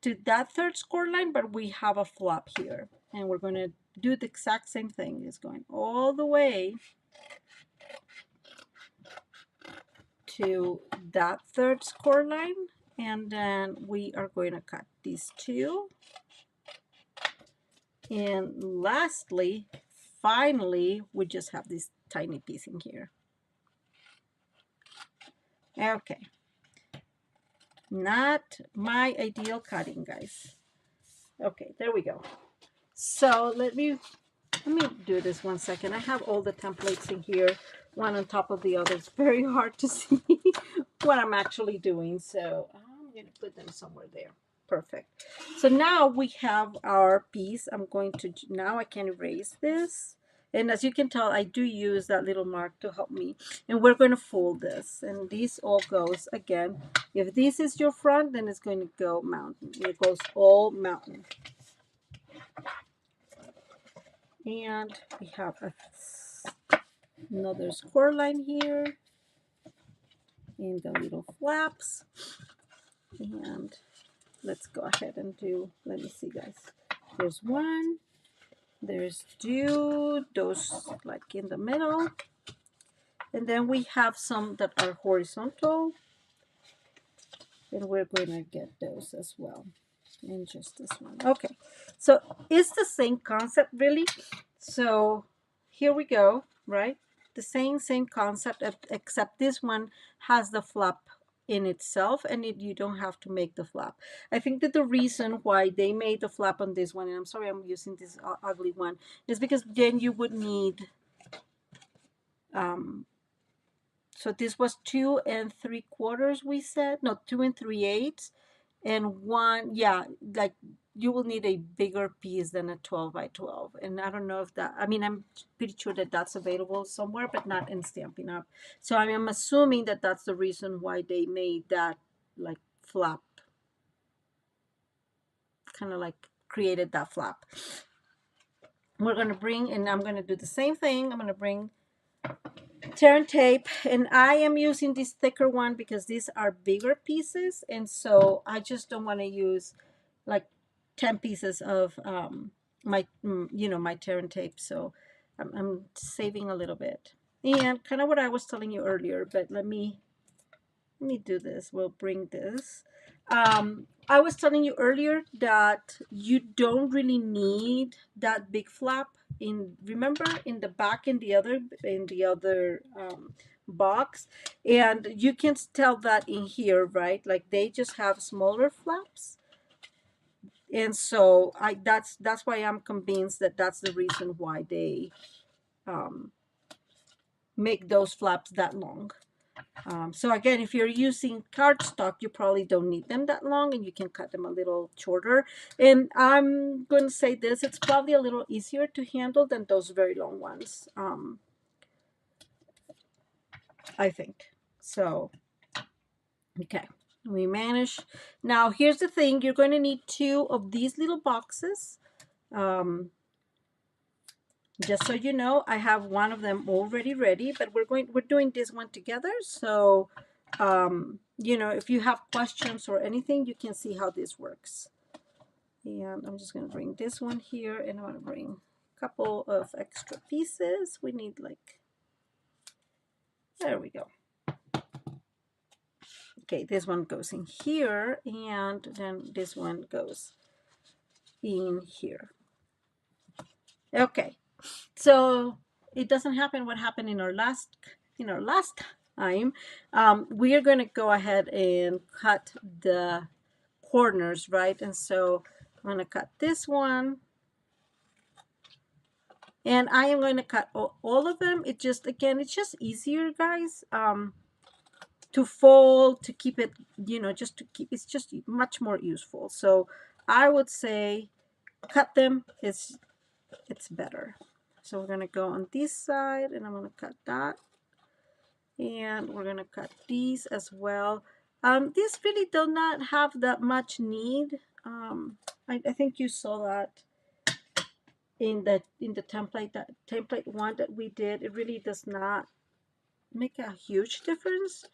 to that third score line, but we have a flap here, and we're going to do the exact same thing. It's going all the way to that third score line, and then we are going to cut these two. And lastly, finally, we just have this tiny piece in here. Okay, not my ideal cutting, guys. Okay, there we go. So let me do this 1 second. I have all the templates in here, one on top of the other. It's very hard to see what I'm actually doing, so I'm going to put them somewhere there. Perfect. So now we have our piece. I'm going to, now I can erase this. And as you can tell, I do use that little mark to help me. And we're going to fold this. And this all goes, again, if this is your front, then it's going to go mountain. It goes all mountain. And we have another score line here. And the little flaps. And let's go ahead and do, let me see, guys. There's one. There's two, those like in the middle. And then we have some that are horizontal. And we're going to get those as well. And just this one. Okay. So it's the same concept, really. So here we go, right? The same concept, except this one has the flap in itself, and you don't have to make the flap. I think that the reason why they made the flap on this one, and I'm sorry I'm using this ugly one, is because then you would need, so this was 2 3/4, we said, no, 2 3/8, and one, yeah, like you will need a bigger piece than a 12 by 12. And I don't know if that, I mean, I'm pretty sure that that's available somewhere, but not in Stampin' Up. So I am assuming that that's the reason why they made that like flap, kind of like created that flap. We're going to bring, and I'm going to do the same thing. I'm going to bring turn tape, and I am using this thicker one because these are bigger pieces, and so I just don't want to use like 10 pieces of my my turn tape, so I'm saving a little bit. And kind of what I was telling you earlier, but let me do this. We'll bring this. I was telling you earlier that you don't really need that big flap in, remember, in the back, in the other box, and you can tell that in here, right? Like they just have smaller flaps, and so that's why I'm convinced that that's the reason why they make those flaps that long. So again, if you're using cardstock, you probably don't need them that long and you can cut them a little shorter. And I'm going to say this, it's probably a little easier to handle than those very long ones, I think. So, okay, we managed. Now, here's the thing. You're going to need 2 of these little boxes. Just so you know, I have one of them already ready, but we're doing this one together. So, you know, if you have questions or anything, you can see how this works. And I'm just going to bring this one here, and I'm going to bring a couple of extra pieces. We need like, there we go. Okay, this one goes in here, and then this one goes in here. Okay, so it doesn't happen what happened in our last time. We are going to go ahead and cut the corners, right? And so I'm going to cut this one, and I am going to cut all of them. It just, again, it's just easier, guys, to fold, to keep it, you know, just to keep, it's just much more useful. So I would say cut them, it's better. So we're going to go on this side, and I'm going to cut that. And we're going to cut these as well. These really do not have that much need. I think you saw that in the template, that template one that we did. It really does not make a huge difference,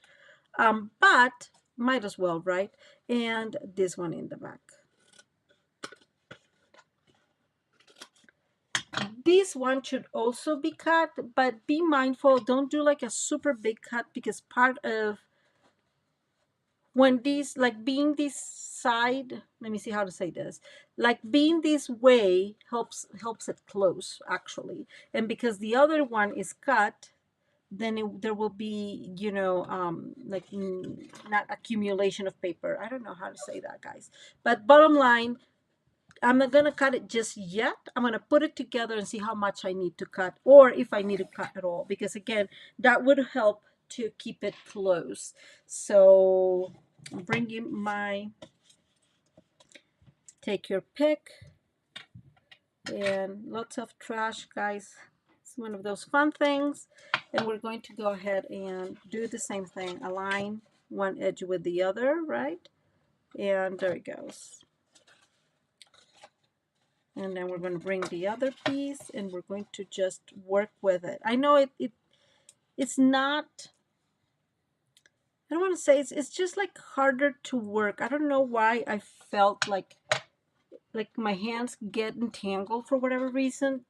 but might as well, right? And this one in the back. This one should also be cut, but be mindful, don't do like a super big cut, because part of when these, like being this side, let me see how to say this, like being this way helps it close actually. And because the other one is cut, then there will be, you know, like not accumulation of paper. I don't know how to say that, guys, but bottom line, I'm not going to cut it just yet. I'm going to put it together and see how much I need to cut, or if I need to cut at all, because again, that would help to keep it close. So I'm bringing my, take your pick, and lots of trash, guys. It's one of those fun things. And we're going to go ahead and do the same thing. Align one edge with the other, right? And there it goes. And then we're going to bring the other piece, and we're going to just work with it. I know it's not, I don't want to say it's just like harder to work. I don't know why I felt like my hands get entangled for whatever reason.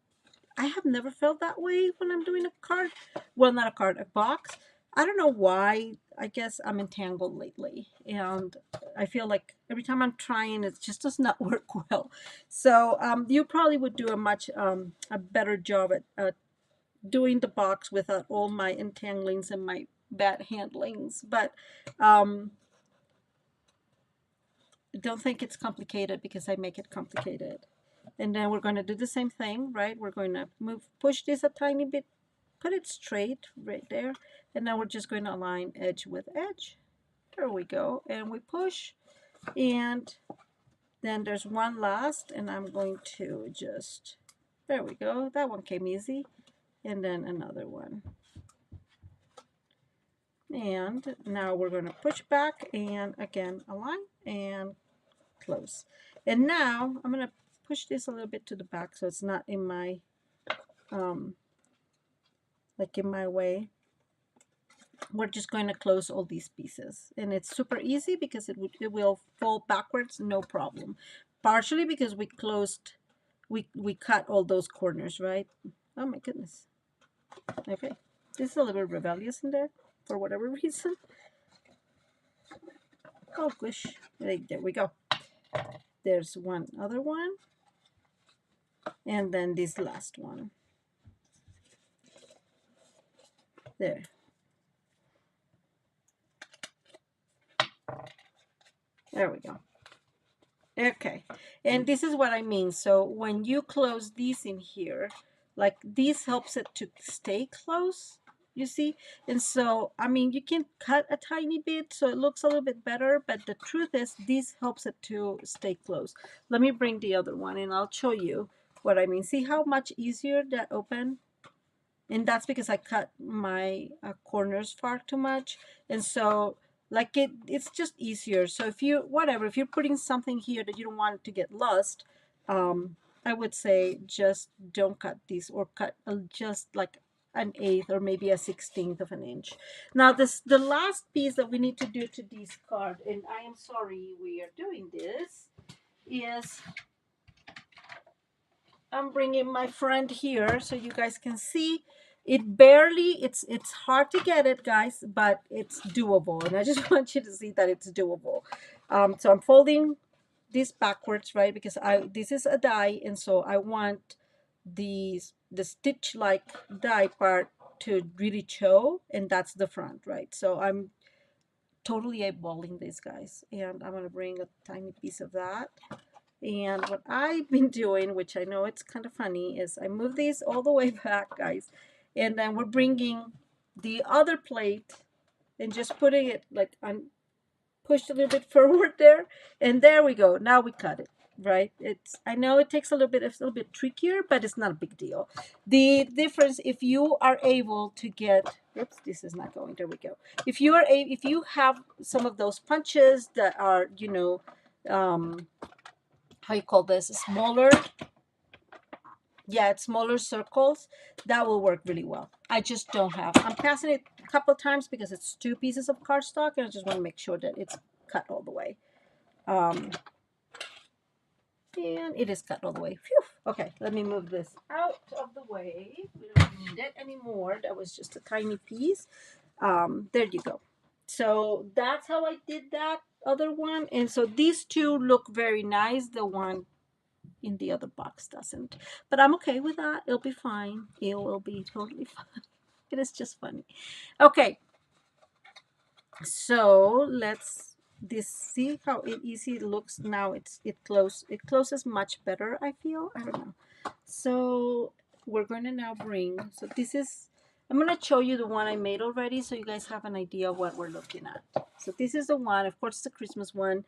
I have never felt that way when I'm doing a card. Well, not a card, a box. I don't know why. I guess I'm entangled lately, and I feel like every time I'm trying, it just does not work well. So you probably would do a much a better job at doing the box without all my entanglings and my bad handlings. But don't think it's complicated, because I make it complicated. And then we're going to do the same thing, right? We're going to push this a tiny bit, put it straight right there, and now we're just going to align edge with edge. There we go, and we push, and then there's one last, and I'm going to just, there we go, that one came easy, and then another one. And now we're going to push back, and again align and close. And now I'm going to push this a little bit to the back so it's not in my like in my way. We're just going to close all these pieces, and it's super easy because it will fall backwards, no problem. Partially because we closed, we cut all those corners, right? Oh my goodness. Okay, this is a little bit rebellious in there for whatever reason. Oh gosh, there we go. There's one other one, and then this last one. There. There we go. Okay, and this is what I mean. So when you close these in here, like this helps it to stay close. you see? And so, I mean, you can cut a tiny bit so it looks a little bit better, but the truth is this helps it to stay close. Let me bring the other one and I'll show you what I mean. See how much easier that open? And that's because I cut my corners far too much. And so like it's just easier. So if you, whatever, if you're putting something here that you don't want it to get lost, I would say just don't cut these, or cut just like an eighth or maybe a 16th of an inch. Now the last piece that we need to do to this card, and I am sorry we are doing this, is I'm bringing my friend here so you guys can see. It barely, it's hard to get it, guys, but it's doable. And I just want you to see that it's doable. So I'm folding this backwards, right? Because this is a die, and so I want the stitch like die part to really show, and that's the front, right? So I'm totally eyeballing this, guys, and I'm gonna bring a tiny piece of that. And what I've been doing, which I know it's kind of funny, is I move these all the way back, guys. And then we're bringing the other plate and just putting it like on, pushed a little bit forward there. And there we go. Now we cut it, right? It's, I know it takes a little bit, it's a little bit trickier, but it's not a big deal. The difference, if you are able to get, oops, this is not going, there we go. If you are if you have some of those punches that are, you know, how you call this, smaller, yeah, it's smaller circles, that will work really well. I just don't have, I'm passing it a couple times because it's 2 pieces of cardstock, and I just want to make sure that it's cut all the way. And it is cut all the way. Phew. Okay, let me move this out of the way. We don't need it anymore. That was just a tiny piece. There you go. So that's how I did that other one. And so these two look very nice. The one in the other box doesn't, but I'm okay with that. It'll be fine. It will be totally fine. It is just funny. Okay, so let's this see how easy it looks now. It closes much better, I feel. I don't know. So we're going to now bring, so this is, I'm going to show you the one I made already so you guys have an idea of what we're looking at. So this is the one, of course, it's the Christmas one.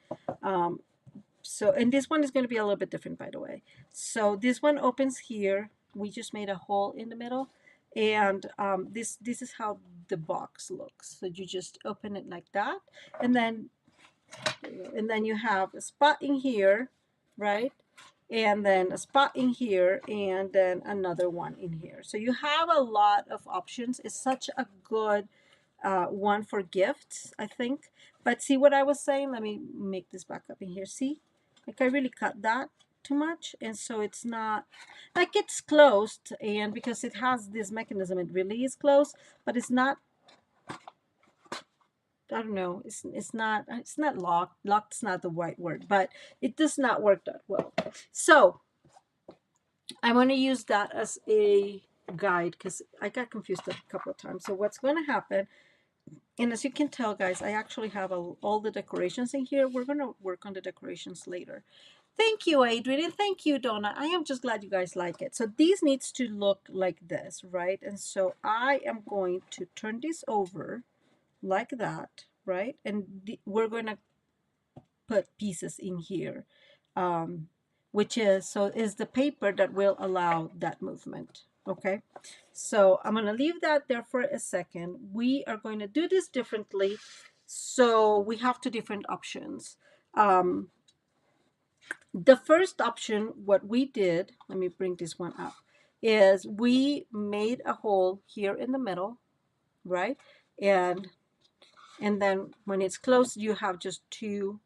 So, and this one is going to be a little bit different, by the way. So this one opens here. We just made a hole in the middle. And this is how the box looks. So you just open it like that. And then you have a spot in here, right? And then a spot in here, and then another one in here. So you have a lot of options. It's such a good one for gifts, I think. But see what I was saying? Let me make this back up in here. See? Like I really cut that too much, and so it's not, like it's closed, and because it has this mechanism, it really is closed, but it's not, I don't know, it's not locked. Locked's not the right word, but it does not work that well. So I'm going to use that as a guide because I got confused a couple of times. So what's going to happen, and as you can tell, guys, I actually have all the decorations in here. We're going to work on the decorations later. Thank you, Adrian, and thank you, Donna. I am just glad you guys like it. So these needs to look like this, right? And so I am going to turn this over like that, right? And we're going to put pieces in here, which is, so is the paper that will allow that movement. Okay, so I'm going to leave that there for a second. We are going to do this differently. So we have 2 different options. The first option, what we did, let me bring this one up, is we made a hole here in the middle, right? And then when it's closed, you have just 2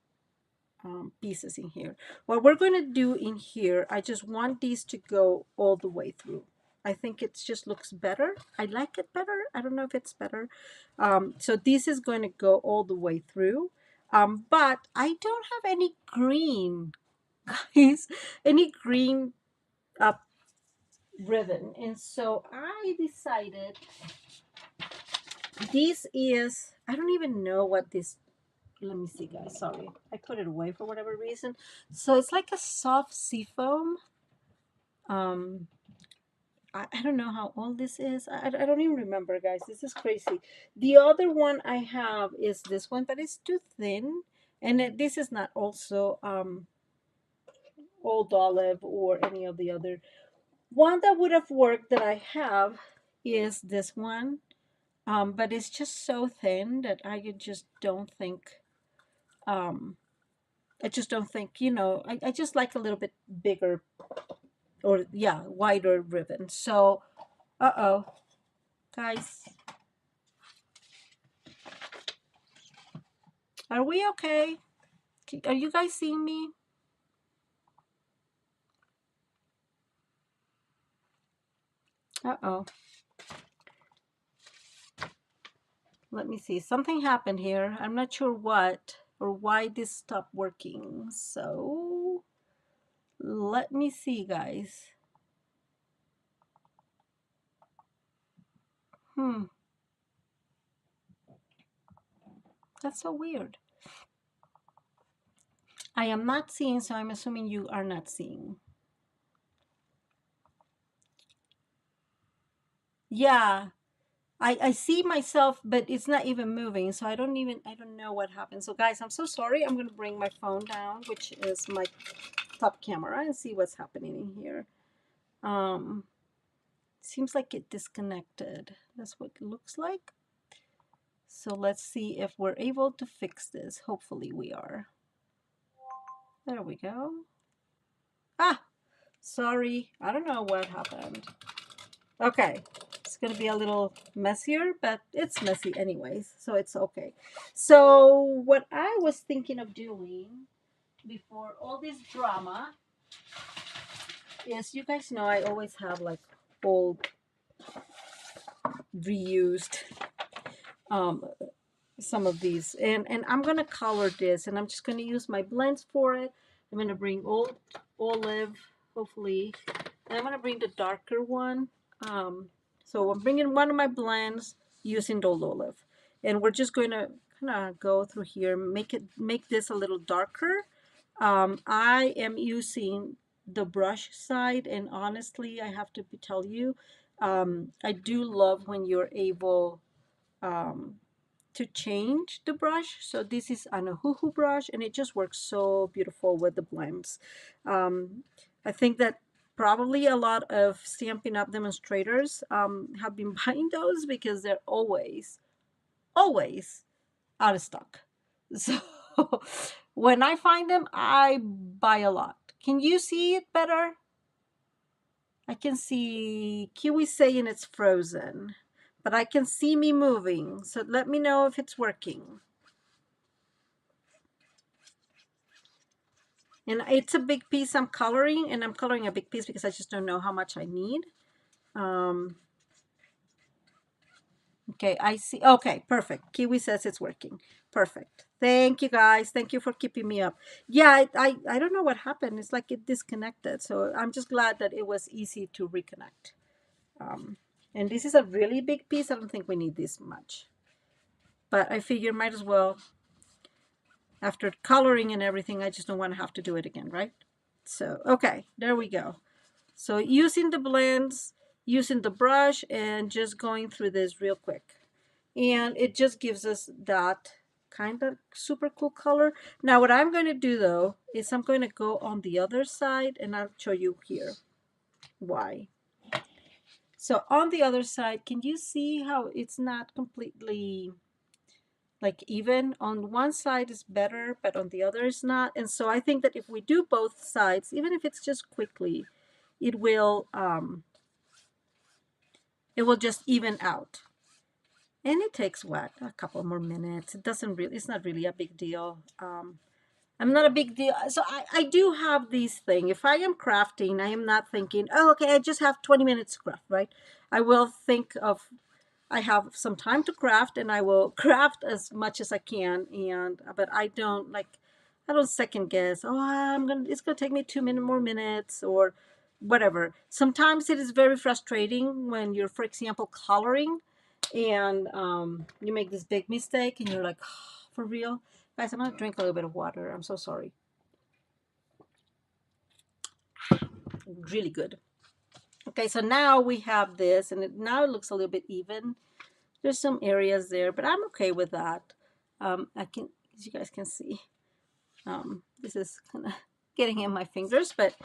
pieces in here. What we're going to do in here, I just want these to go all the way through. I think it just looks better. I like it better. I don't know if it's better. So this is going to go all the way through. But I don't have any green, guys, any green ribbon. And so I decided this is, I don't even know what this, let me see, guys, sorry, I put it away for whatever reason. So it's like a soft seafoam, I don't know how old this is. I don't even remember, guys. This is crazy. The other one I have is this one, but it's too thin. And this is not also Old Olive or any of the other. One that would have worked that I have is this one. But it's just so thin that just don't think, um, I just don't think, I just like a little bit bigger or, yeah, wider ribbon. So, uh-oh, guys, are we okay? Are you guys seeing me? Uh-oh. Let me see. Something happened here. I'm not sure what or why this stopped working. So let me see, guys. That's so weird. I am not seeing, so I'm assuming you are not seeing. Yeah, I see myself, but it's not even moving. So I don't know what happened. So guys, I'm so sorry. I'm going to bring my phone down, which is my top camera, and see what's happening in here. Seems like it disconnected. That's what it looks like. So let's see if we're able to fix this. Hopefully we are. There we go. Ah, sorry. I don't know what happened. Okay. It's going to be a little messier, but it's messy anyways, so it's okay. So what I was thinking of doing before all this drama is, you guys know I always have like old reused um some of these, and I'm gonna color this, and I'm just gonna use my blends for it. I'm gonna bring Old Olive, hopefully, and I'm gonna bring the darker one. So I'm bringing one of my blends using the Old Olive, and we're just going to kind of go through here, make this a little darker. I am using the brush side, and honestly, I have to tell you, I do love when you're able um, to change the brush. So this is an Ohuhu brush, and it just works so beautiful with the blends. I think that probably a lot of Stampin' Up! Demonstrators have been buying those because they're always out of stock. So when I find them, I buy a lot. Can you see it better? I can see Kiwi saying it's frozen, but I can see me moving. So let me know if it's working. And it's a big piece I'm coloring, and I'm coloring a big piece because I just don't know how much I need. Okay, I see. Okay, perfect. Kiwi says it's working. Perfect. Thank you, guys. Thank you for keeping me up. Yeah, I don't know what happened. It's like it disconnected. So I'm just glad that it was easy to reconnect. And this is a really big piece. I don't think we need this much. But I figure might as well, after coloring and everything, I just don't want to have to do it again, right? So, okay, there we go. So using the blends, using the brush, and just going through this real quick. And it just gives us that kind of super cool color. Now what I'm going to do though, is I'm going to go on the other side, and I'll show you here why. So on the other side, can you see how it's not completely like even? On one side is better, but on the other is not. And so I think that if we do both sides, even if it's just quickly, it will just even out. And it takes what, a couple more minutes. It doesn't really, it's not really a big deal. I'm not a big deal. So I do have these things. If I am crafting, I am not thinking, oh, okay, I just have 20 minutes to craft, right? I will think of, I have some time to craft, and I will craft as much as I can. And but I don't second guess. Oh, it's gonna take me 2 more minutes or whatever. Sometimes it is very frustrating when you're, for example, coloring, and you make this big mistake, and you're like, oh, for real, guys. I'm gonna drink a little bit of water. I'm so sorry. Really good. Okay, so now we have this, and now it looks a little bit even. There's some areas there, but I'm okay with that. I can, as you guys can see, this is kind of getting in my fingers, but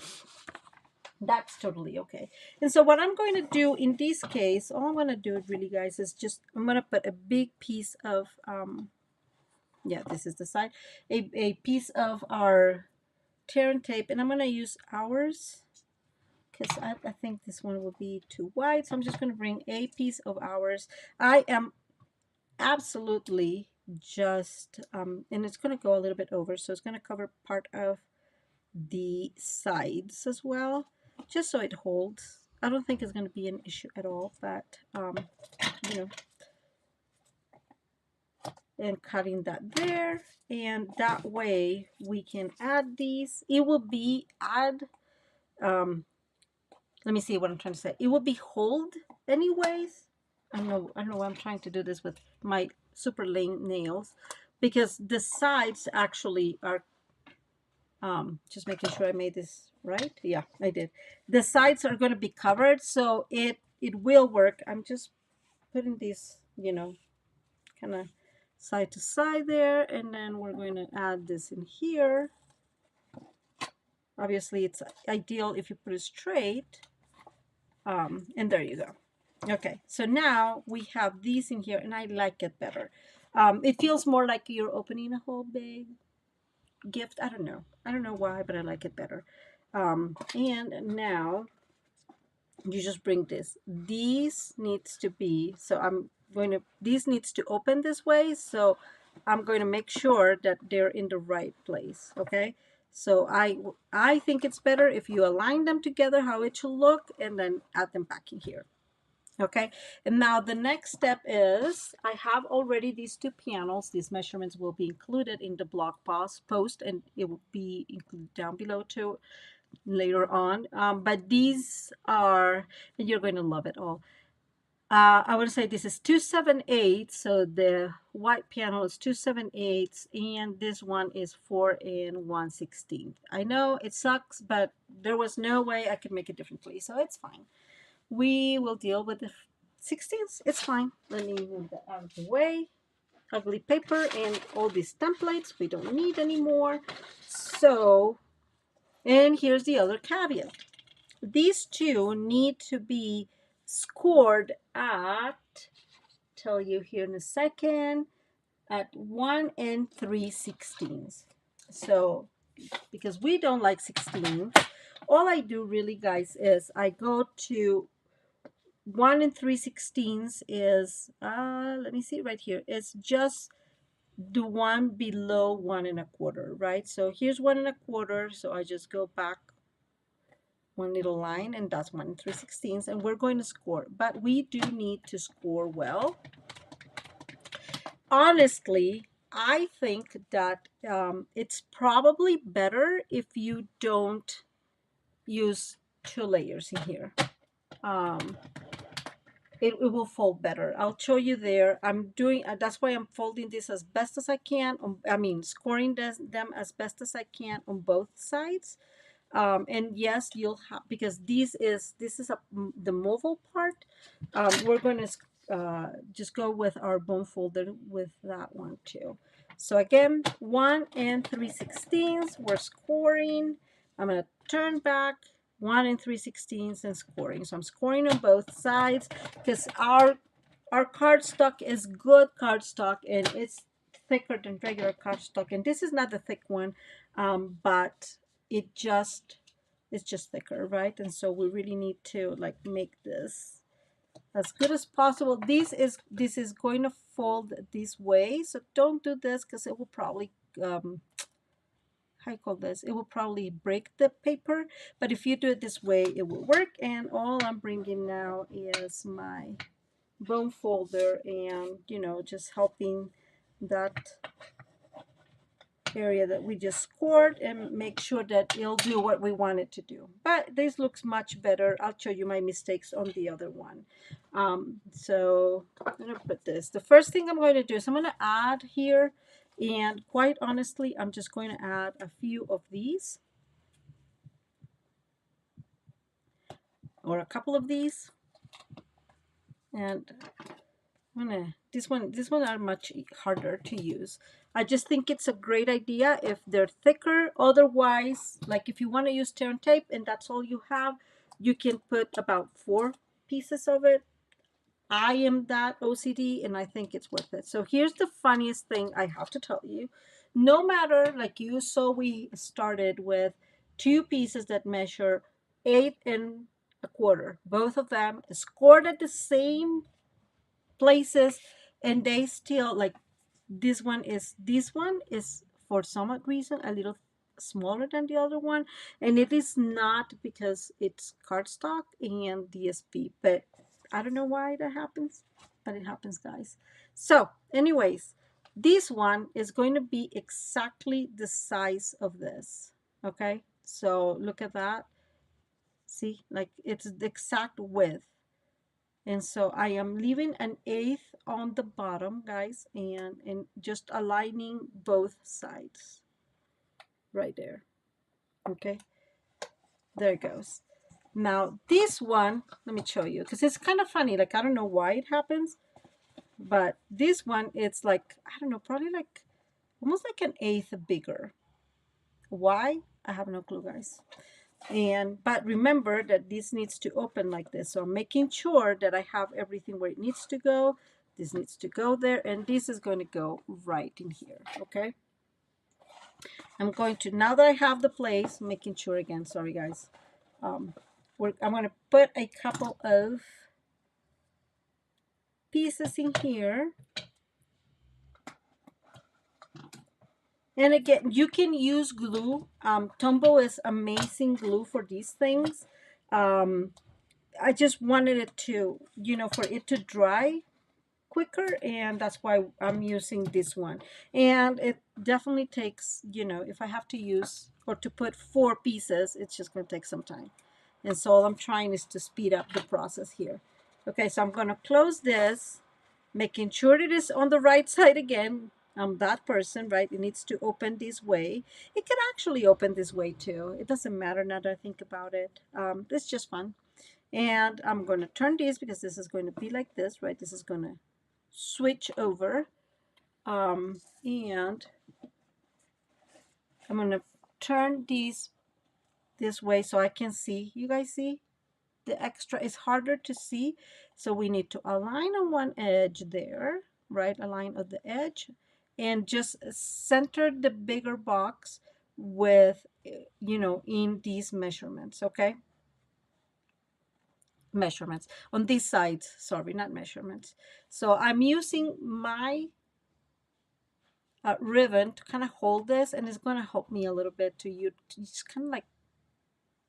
that's totally okay. And so what I'm going to do in this case, all I'm going to do really, guys, is just, I'm going to put a big piece of, yeah, this is the side, a piece of our tear and tape, and I'm going to use ours because I think this one will be too wide. So I'm just going to bring a piece of ours. I am absolutely just, and it's going to go a little bit over, so it's going to cover part of the sides as well, just so it holds. I don't think it's going to be an issue at all, but, you know, and cutting that there, and that way we can add these. It will be let me see what I'm trying to say. It will be hold anyways. I don't know why I'm trying to do this with my super lame nails, because the sides actually are, just making sure I made this right. Yeah, I did. The sides are going to be covered, so it will work. I'm just putting these, you know, kind of side to side there, and then we're going to add this in here. Obviously, it's ideal if you put it straight, and there you go. Okay, so now we have these in here, and I like it better. It feels more like you're opening a whole big gift. I don't know why, but I like it better. And now you just bring this. These needs to be, so I'm going to, these needs to open this way, so I'm going to make sure that they're in the right place. Okay, so I think it's better if you align them together how it should look, and then add them back in here. Okay, and now the next step is, I have already these two panels. These measurements will be included in the blog post, and it will be included down below too later on. But these are, and you're going to love it all. I would say this is 2/7/8, so the white panel is 2/7/8, and this one is 4 1/16. I know it sucks, but there was no way I could make it differently, so it's fine. We will deal with the 16ths. It's fine. Let me move that out of the way. Ugly paper and all these templates we don't need anymore. So, and here's the other caveat. These two need to be scored at, tell you here in a second, at 1 3/16. So, because we don't like 16, all I do really, guys, is I go to 1 3/16 is, let me see right here. It's just the one below 1 1/4, right? So here's 1 1/4. So I just go back one little line, and that's 1 3/16, and we're going to score. But we do need to score well. Honestly, I think that it's probably better if you don't use 2 layers in here. It will fold better. I'll show you there. I'm doing, that's why I'm folding this as best as I can. I mean, scoring them as best as I can on both sides. And yes, you'll have, because this is the mobile part. We're going to just go with our bone folder with that one too. So again, 1 3/16, we're scoring. I'm going to turn back 1 3/16 and scoring. So I'm scoring on both sides, because our cardstock is good cardstock, and it's thicker than regular cardstock. And this is not the thick one, but it's just thicker, right? And so we really need to like make this as good as possible. This is going to fold this way, so don't do this, because it will probably how you call this, it will probably break the paper. But if you do it this way, it will work. And all I'm bringing now is my bone folder, and you know, just helping that area that we just scored, and make sure that it'll do what we want it to do. But this looks much better. I'll show you my mistakes on the other one. So I'm gonna put this. The first thing I'm going to do is I'm going to add here, and quite honestly, I'm just going to add a few of these. or a couple of these. And I'm gonna, this one are much harder to use. I just think it's a great idea if they're thicker. Otherwise, like if you want to use tear and tape and that's all you have, you can put about 4 pieces of it. I am that OCD and I think it's worth it. So here's the funniest thing I have to tell you. No matter, like you saw, we started with 2 pieces that measure 8 1/4. Both of them scored at the same places, and they still, like, this one is for some odd reason a little smaller than the other one, and it is not because it's cardstock and DSP, but I don't know why that happens, but it happens, guys. So anyways, this one is going to be exactly the size of this. Okay, so look at that. See, like it's the exact width. And so I am leaving an 1/8 on the bottom, guys, and just aligning both sides right there. Okay, there it goes. Now this one, let me show you, because it's kind of funny. Like, I don't know why it happens, but this one, it's like, I don't know, probably like almost like an 1/8 bigger. Why? I have no clue, guys. And but remember that this needs to open like this, so I'm making sure that I have everything where it needs to go. This needs to go there, and this is going to go right in here. Okay, I'm going to, now that I have the place, making sure again, sorry guys, I'm going to put a couple of pieces in here. And again, you can use glue. Tombow is amazing glue for these things. I just wanted it to, you know, for it to dry quicker, and that's why I'm using this one. And it definitely takes, you know, if I have to use or to put 4 pieces, it's just going to take some time. And so all I'm trying is to speed up the process here. Okay, so I'm going to close this, making sure it is on the right side again. I'm that person, right? It needs to open this way. It can actually open this way too. It doesn't matter now that I think about it. It's just fun. And I'm going to turn this because this is going to be like this, right? This is going to switch over. And I'm going to turn these this way so I can see. You guys see? The extra is harder to see. So we need to align on one edge there, right? Align on the edge. And just center the bigger box with, you know, in these measurements, okay? Measurements on these sides, sorry, not measurements. So I'm using my ribbon to kind of hold this, and it's going to help me a little bit to just kind of like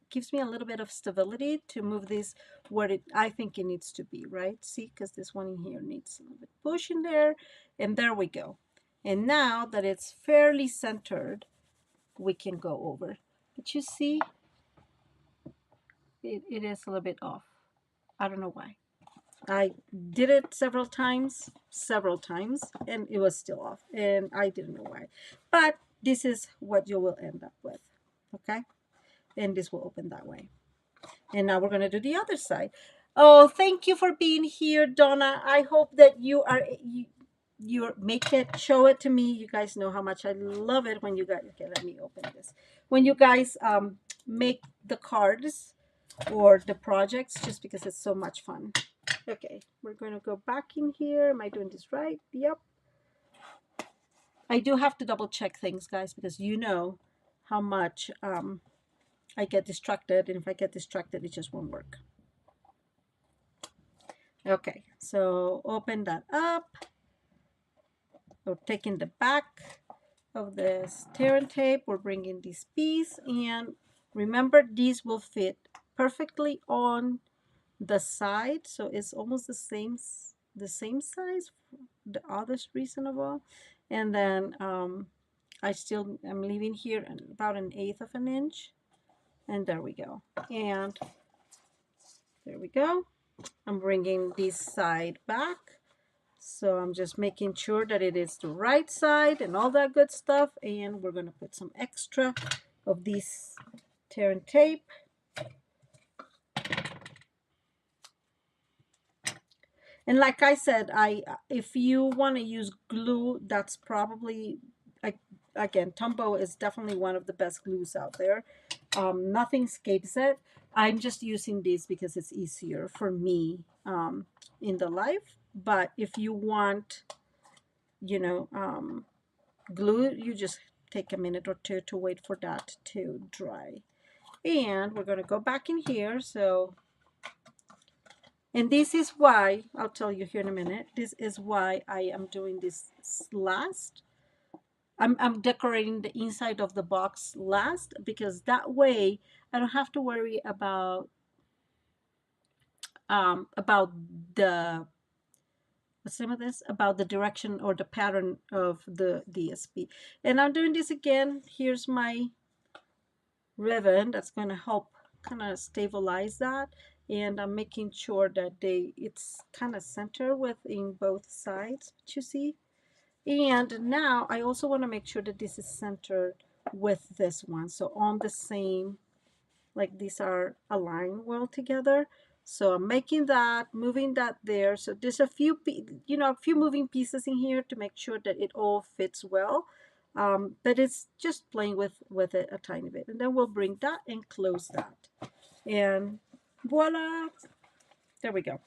gives me a little bit of stability to move this where I think it needs to be, right? See, because this one in here needs a little bit push in there, and there we go. And now that it's fairly centered, we can go over. But you see, it is a little bit off. I don't know why. I did it several times, and it was still off, and I didn't know why. But this is what you will end up with, okay? And this will open that way. And now we're going to do the other side. Oh, thank you for being here, Donna. I hope that you make it, show it to me. You guys know how much I love it when you guys, okay, let me open this. When you guys make the cards or the projects, just because it's so much fun. Okay, we're going to go back in here. Am I doing this right? Yep. I do have to double check things, guys, because you know how much I get distracted, and if I get distracted, it just won't work. Okay, so open that up. We're taking the back of this tear and tape. We're bringing this piece, and remember, these will fit perfectly on the side, so it's almost the same size. The other's reasonable, and then I still am leaving here about an 1/8 of an inch, and there we go. And there we go. I'm bringing this side back, so I'm just making sure that it is the right side and all that good stuff. And we're going to put some extra of this tear and tape. And like I said, if you want to use glue, that's probably, like, again, Tombow is definitely one of the best glues out there. Nothing escapes it. I'm just using this because it's easier for me in the life. But if you want, you know, glue, you just take a minute or two to wait for that to dry. And we're going to go back in here. So, and this is why, I'll tell you here in a minute, this is why I am doing this last. I'm decorating the inside of the box last, because that way I don't have to worry about the, what's the name of this? About the direction or the pattern of the DSP. And I'm doing this again. Here's my ribbon that's going to help kind of stabilize that, and I'm making sure that it's kind of center within both sides, you see. And now I also want to make sure that this is centered with this one, so on the same, like these are aligned well together. So I'm making that, moving that there. So there's a few a few moving pieces in here to make sure that it all fits well. But it's just playing with it a tiny bit, and then we'll bring that and close that, and voila, there we go.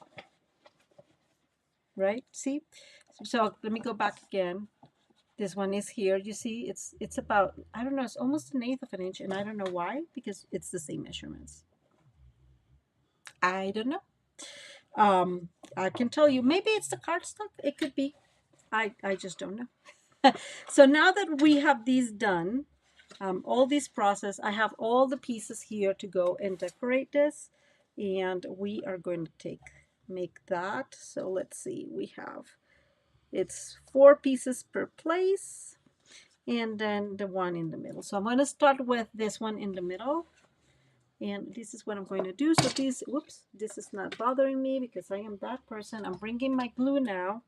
Right, see? So let me go back again. This one is here, you see, it's about, I don't know, it's almost 1/8 of an inch, and I don't know why, because it's the same measurements. I don't know. I can tell you, maybe it's the cardstock, it could be. I just don't know. So now that we have these done, all this process, I have all the pieces here to go and decorate this, and we are going to make that. So let's see, we have, it's 4 pieces per place, and then the one in the middle. So I'm going to start with this one in the middle, and this is what I'm going to do. So this, whoops, this is not bothering me because I am that person. I'm bringing my glue now,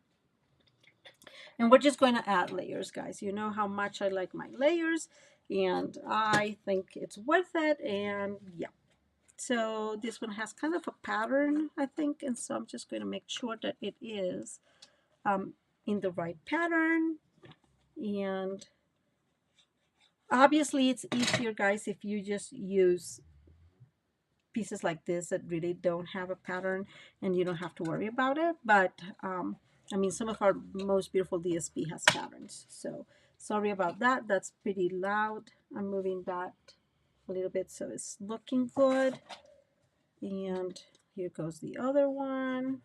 and we're just going to add layers, guys. You know how much I like my layers, and I think it's worth it. And yeah, so this one has kind of a pattern, I think, and so I'm just going to make sure that it is in the right pattern. And obviously it's easier, guys, if you just use pieces like this that really don't have a pattern, and you don't have to worry about it. But I mean, some of our most beautiful DSP has patterns, so sorry about that. That's pretty loud. I'm moving that a little bit so it's looking good. And here goes the other one.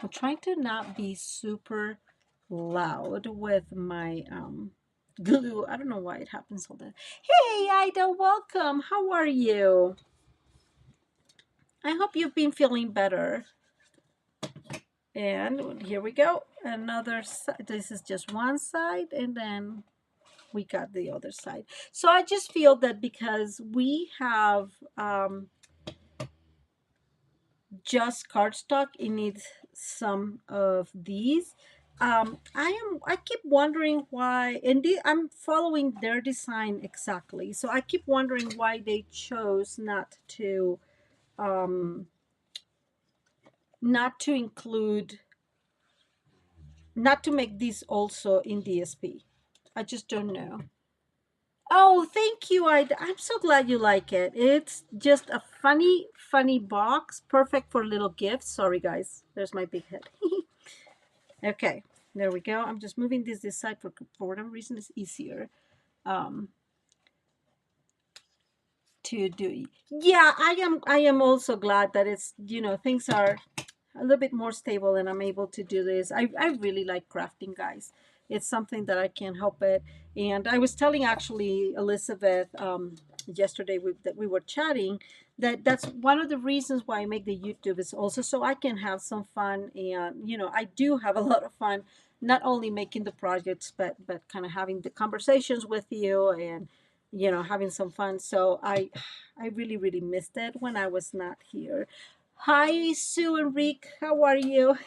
I'm trying to not be super loud with my glue. I don't know why it happens all that. Hey, Ida, welcome. How are you? I hope you've been feeling better. And here we go. Another side. This is just one side, and then we got the other side. So I just feel that because we have just cardstock, it needs some of these. I keep wondering why, and I'm following their design exactly. So I keep wondering why they chose not to include, not to make this also in DSP. I just don't know. Oh, thank you. I'm so glad you like it. It's just a funny box, perfect for little gifts. Sorry, guys. There's my big head. Okay, there we go. I'm just moving this side for whatever reason it's easier to do. Yeah, I am also glad that it's, things are a little bit more stable and I'm able to do this. I really like crafting, guys. It's something that I can't help it. And I was telling actually Elizabeth yesterday that we were chatting, that's one of the reasons why I make the YouTube, is also so I can have some fun. And I do have a lot of fun, not only making the projects, but kind of having the conversations with you, and having some fun. So I really missed it when I was not here. Hi, Sue and Rick. How are you?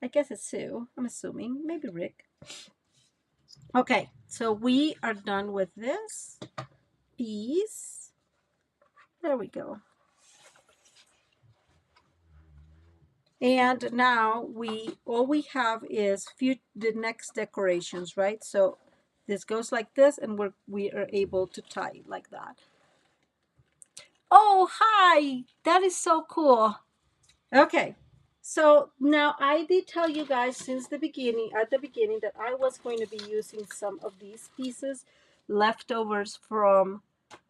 I guess it's Sue. I'm assuming. Maybe Rick. Okay, so we are done with this piece. There we go. And now all we have is the next decorations, right? So this goes like this, and we are able to tie it like that. Oh, hi! That is so cool. Okay, so now I did tell you guys since the beginning, at the beginning, that I was going to be using some of these pieces, leftovers from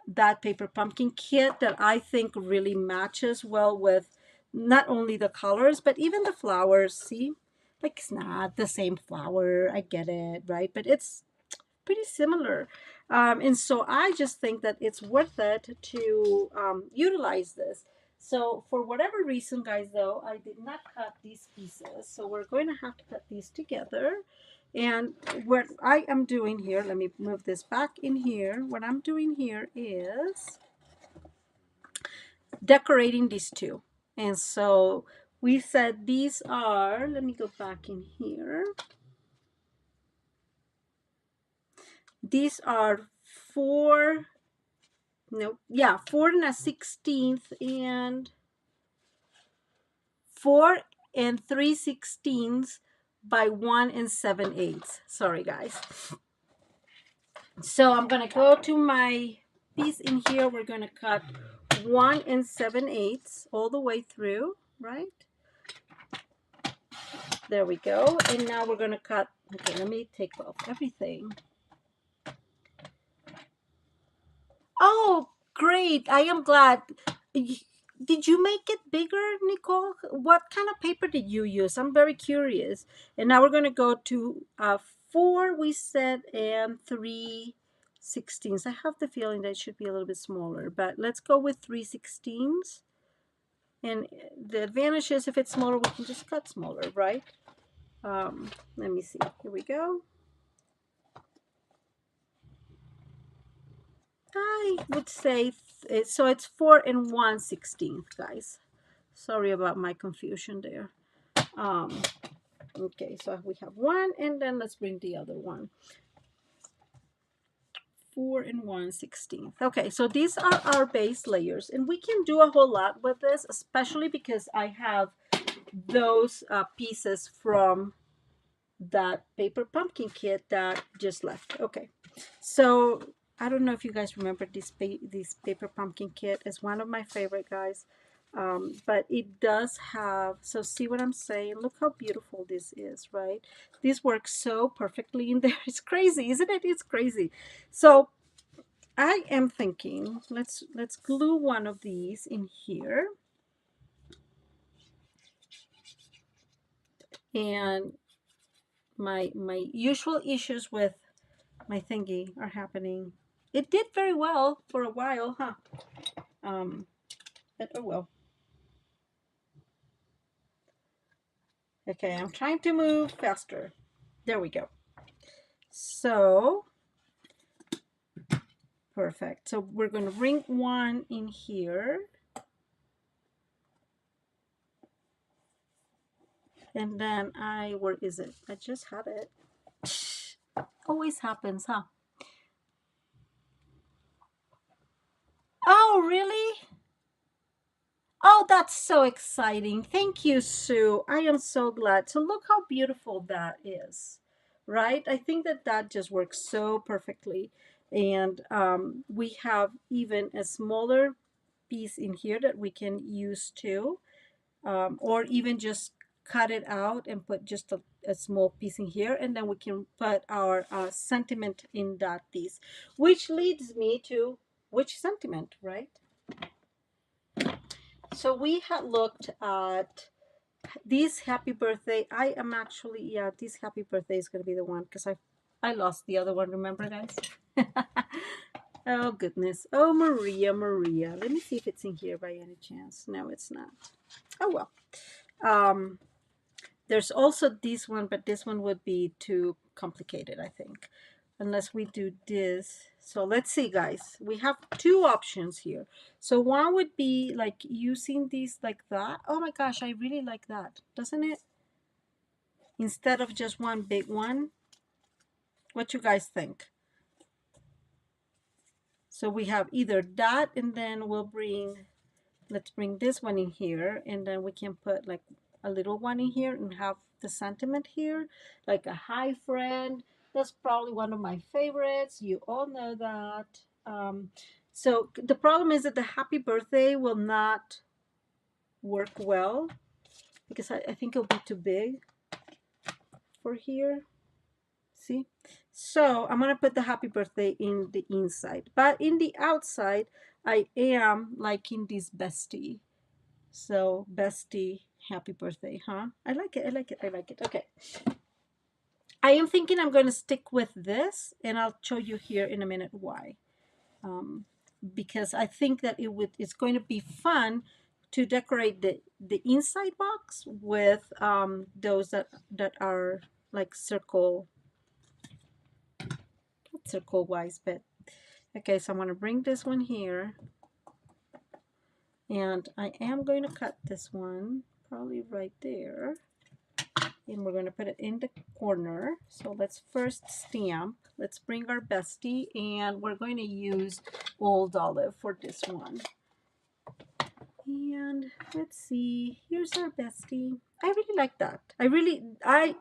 that paper pumpkin kit, that I think really matches well with not only the colors, but even the flowers. See, like it's not the same flower, I get it, right? But it's pretty similar. And so I just think that it's worth it to utilize this. So for whatever reason, guys, though, I did not cut these pieces. So we're going to have to cut these together. And what I am doing here, let me move this back in here. What I'm doing here is decorating these two. And so we said these are, let me go back in here. These are 4 4 and 4 and 3/16 by 1 7/8. Sorry, guys. So I'm gonna go to my piece in here. We're gonna cut 1 7/8 all the way through, right? There we go. And now we're gonna cut. Okay, let me take off everything. Oh, great. I am glad. Did you make it bigger, Nicole? What kind of paper did you use? I'm very curious. And now we're going to go to 4, we said, and 3/16. I have the feeling that it should be a little bit smaller, but let's go with 3/16. And the advantage is if it's smaller, we can just cut smaller, right? Let me see. Here we go. I would say, so it's 4 and 1/16, guys. Sorry about my confusion there. Okay, so we have 1, and then let's bring the other one. 4 and 1/16. Okay, so these are our base layers, and we can do a whole lot with this, especially because I have those pieces from that paper pumpkin kit that just left. Okay, so I don't know if you guys remember this paper pumpkin kit. Is one of my favorite, guys. But it does have, so see what I'm saying? Look how beautiful this is, right? This works so perfectly in there. It's crazy, isn't it? It's crazy. So I am thinking, let's glue one of these in here. And my usual issues with my thingy are happening. It did very well for a while, huh? But oh well. Okay, I'm trying to move faster. There we go. So, perfect. So we're going to bring one in here. And then where is it? I just had it. Always happens, huh? Oh, really? Oh, that's so exciting. Thank you, Sue. I am so glad. So look how beautiful that is, right? I think that that just works so perfectly. And we have even a smaller piece in here that we can use too, or even just cut it out and put just a small piece in here, and then we can put our sentiment in that piece, which leads me to which sentiment, right? So we had looked at this happy birthday. I am actually, yeah, this happy birthday is going to be the one because I lost the other one, remember, guys? Oh, goodness. Oh, Maria, Maria. Let me see if it's in here by any chance. No, it's not. Oh, well. There's also this one, but this one would be too complicated, I think, unless we do this. So let's see, guys. We have 2 options here. So one would be like using these like that. Oh my gosh, I really like that, doesn't it? Instead of just one big one. What you guys think? So we have either that, and then we'll bring, let's bring this one in here, and then we can put like a little one in here and have the sentiment here, like a hi friend. That's probably one of my favorites. You all know that. So the problem is that the happy birthday will not work well because I think it'll be too big for here. See? So I'm going to put the happy birthday in the inside. But in the outside, I am liking this bestie. So bestie, happy birthday, huh? I like it, I like it, I like it. Okay. I am thinking I'm going to stick with this, and I'll show you here in a minute why. Because I think that it's going to be fun to decorate the inside box with those that are like circle wise. But okay, so I'm going to bring this one here, and I am going to cut this one probably right there, and we're going to put it in the corner. So let's first stamp. Let's bring our bestie, and we're going to use Old Olive for this one. And let's see, here's our bestie. I really like that.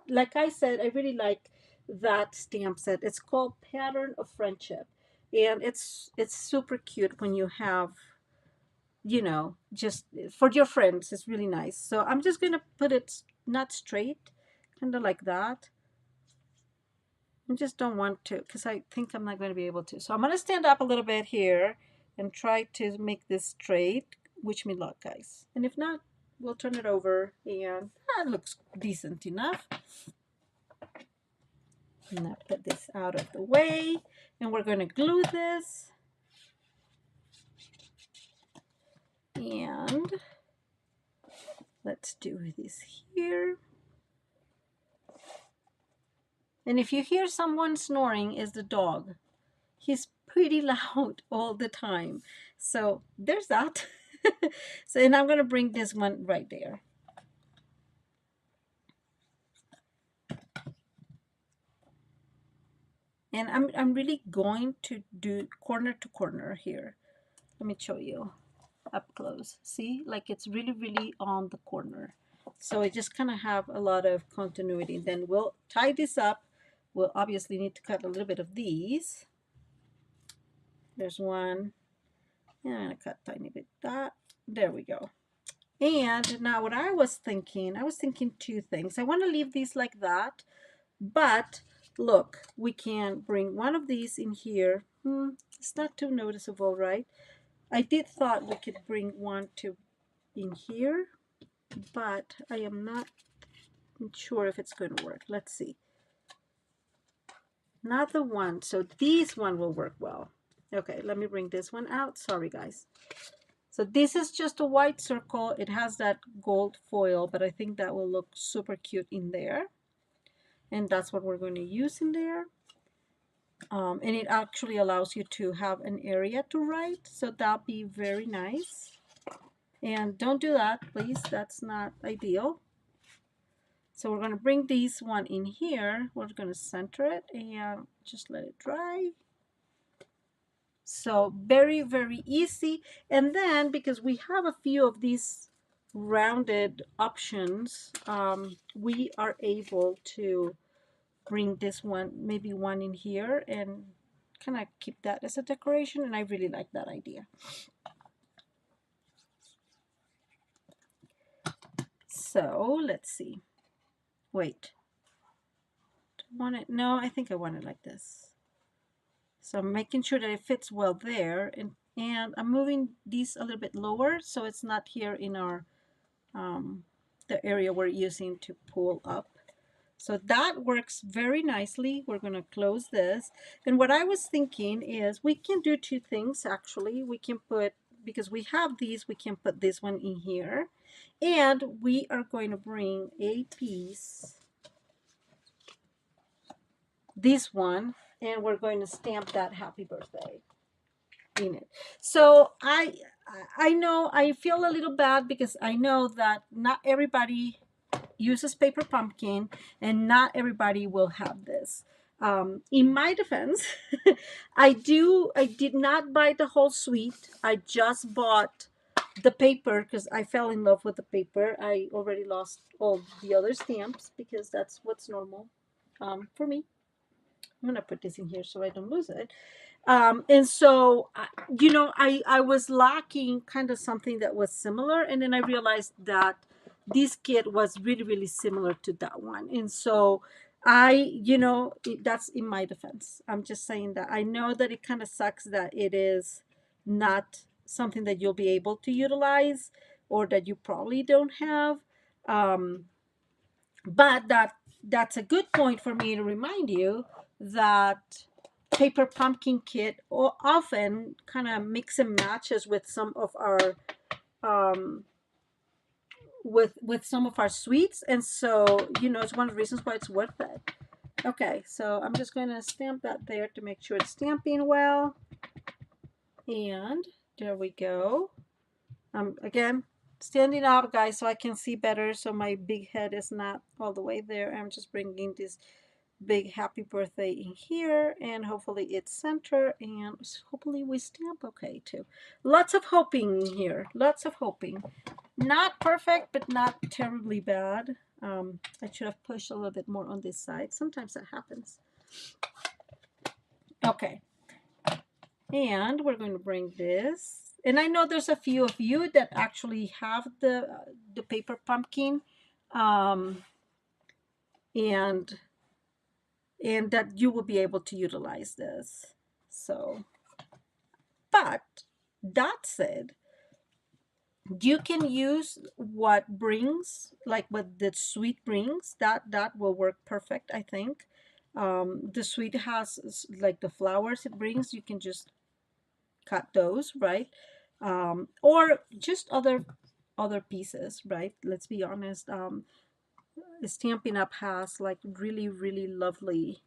Like I said, I really like that stamp set. It's called Pattern of Friendship, and it's super cute when you have, you know, just for your friends. It's really nice. So I'm just gonna put it not straight, kind of like that. I just don't want to, because I think I'm not going to be able to. So I'm going to stand up a little bit here and try to make this straight. Wish me luck, guys. And if not, we'll turn it over, and that looks decent enough. Now put this out of the way, and we're going to glue this. And let's do this here. And if you hear someone snoring, is the dog. He's pretty loud all the time. So there's that. So, and I'm going to bring this one right there. And I'm really going to do corner to corner here. Let me show you up close. See, like it's really, really on the corner. So I just kind of have a lot of continuity. Then we'll tie this up. We'll obviously need to cut a little bit of these. There's one. And I'm going to cut a tiny bit that. There we go. And now what I was thinking two things. I want to leave these like that, but look, we can bring one of these in here. It's not too noticeable, right? I did thought we could bring one in here, but I am not sure if it's going to work. Let's see. Not the one. So these one will work well. Okay, let me bring this one out. Sorry, guys. So this is just a white circle. It has that gold foil, but I think that will look super cute in there. And that's what we're going to use in there. And it actually allows you to have an area to write. So that'll be very nice. And don't do that, please. That's not ideal. So we're going to bring this one in here. We're going to center it and just let it dry. So very, very easy. And then because we have a few of these rounded options, we are able to bring this one, maybe one in here, and kind of keep that as a decoration. And I really like that idea. So let's see. Wait. Do I want it? No, I think I want it like this. So I'm making sure that it fits well there, and I'm moving these a little bit lower so it's not here in our the area we're using to pull up. So that works very nicely. We're going to close this. And what I was thinking is we can do two things actually. We can put, because we have these, we can put this one in here, and we are going to bring a piece, this one, and we're going to stamp that happy birthday in it. So I know I feel a little bad because I know that not everybody uses paper pumpkin and not everybody will have this. In my defense, I did not buy the whole suite. I just bought the paper, because I fell in love with the paper. I already lost all the other stamps because that's what's normal for me. I'm gonna put this in here so I don't lose it. And so, you know, I was lacking kind of something that was similar, and then I realized that this kit was really, really similar to that one. And so you know, that's in my defense. I'm just saying that I know that it kind of sucks that it is not something that you'll be able to utilize or that you probably don't have. Um, but that's a good point for me to remind you that paper pumpkin kit often kind of mix and matches with some of our um, with some of our sweets, and so you know it's one of the reasons why it's worth it. Okay, so I'm just going to stamp that there to make sure it's stamping well, and there we go. Again, standing up, guys, so I can see better, so my big head is not all the way there. I'm just bringing this big happy birthday in here, and hopefully it's center, and hopefully we stamp okay too. Lots of hoping here, lots of hoping. Not perfect, but not terribly bad. I should have pushed a little bit more on this side. Sometimes that happens. Okay, and we're going to bring this, and I know there's a few of you that actually have the paper pumpkin, and that you will be able to utilize this. So, but that said, you can use what brings, like what the sweet brings, that will work perfect, I think. The sweet has like the flowers it brings, you can just cut those, right? Or just other pieces, right? Let's be honest. Stampin' Up has like really, really lovely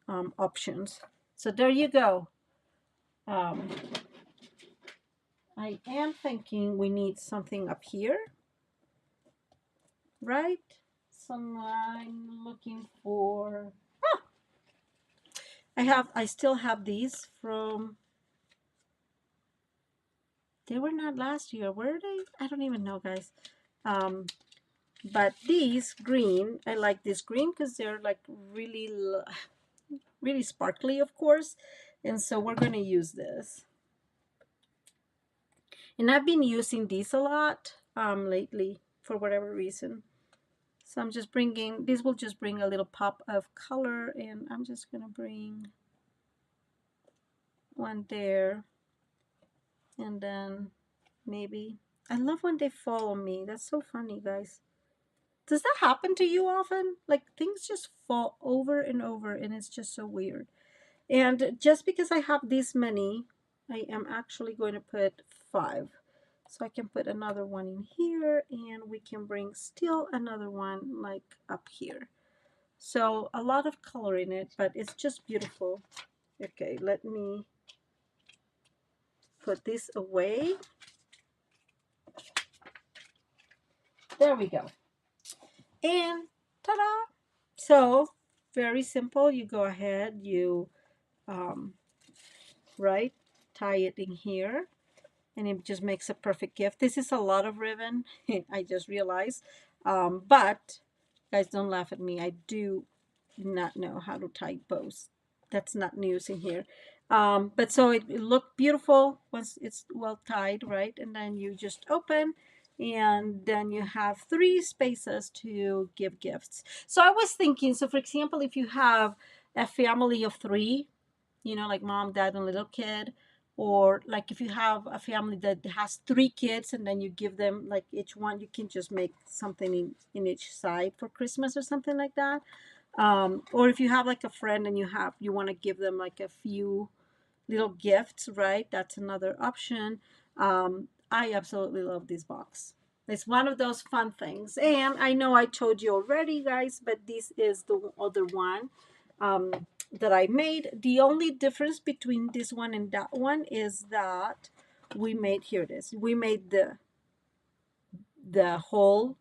options. So there you go. I am thinking we need something up here, right? So I'm looking for, I still have these from, they were not last year, were they? I don't even know, guys. But these green, I like this green because they're like really, really sparkly, of course. And so we're going to use this. And I've been using these a lot lately for whatever reason. So I'm just bringing, this will just bring a little pop of color, and I'm just going to bring one there. And then maybe, I love when they follow me. That's so funny, guys. Does that happen to you often? Like things just fall over and over, and it's just so weird. And just because I have this many, I am actually going to put 5. So I can put another one in here, and we can bring still another one like up here. So a lot of color in it, but it's just beautiful. Okay, let me put this away. There we go. And ta-da! So very simple. You go ahead, you right, tie it in here, and it just makes a perfect gift. This is a lot of ribbon, I just realized. But guys, don't laugh at me. I do not know how to tie bows. That's not news in here. But so it looked beautiful once it's well tied, right? And then you just open, and then you have 3 spaces to give gifts. So I was thinking, so for example, if you have a family of 3, you know, like mom, dad, and little kid, or like if you have a family that has 3 kids and then you give them like each one, you can just make something in each side for Christmas or something like that. Or if you have like a friend and you want to give them like a few little gifts, right? That's another option. I absolutely love this box. It's one of those fun things. And I know I told you already, guys, but this is the other one that I made. The only difference between this one and that one is that we made, here it is, we made the hole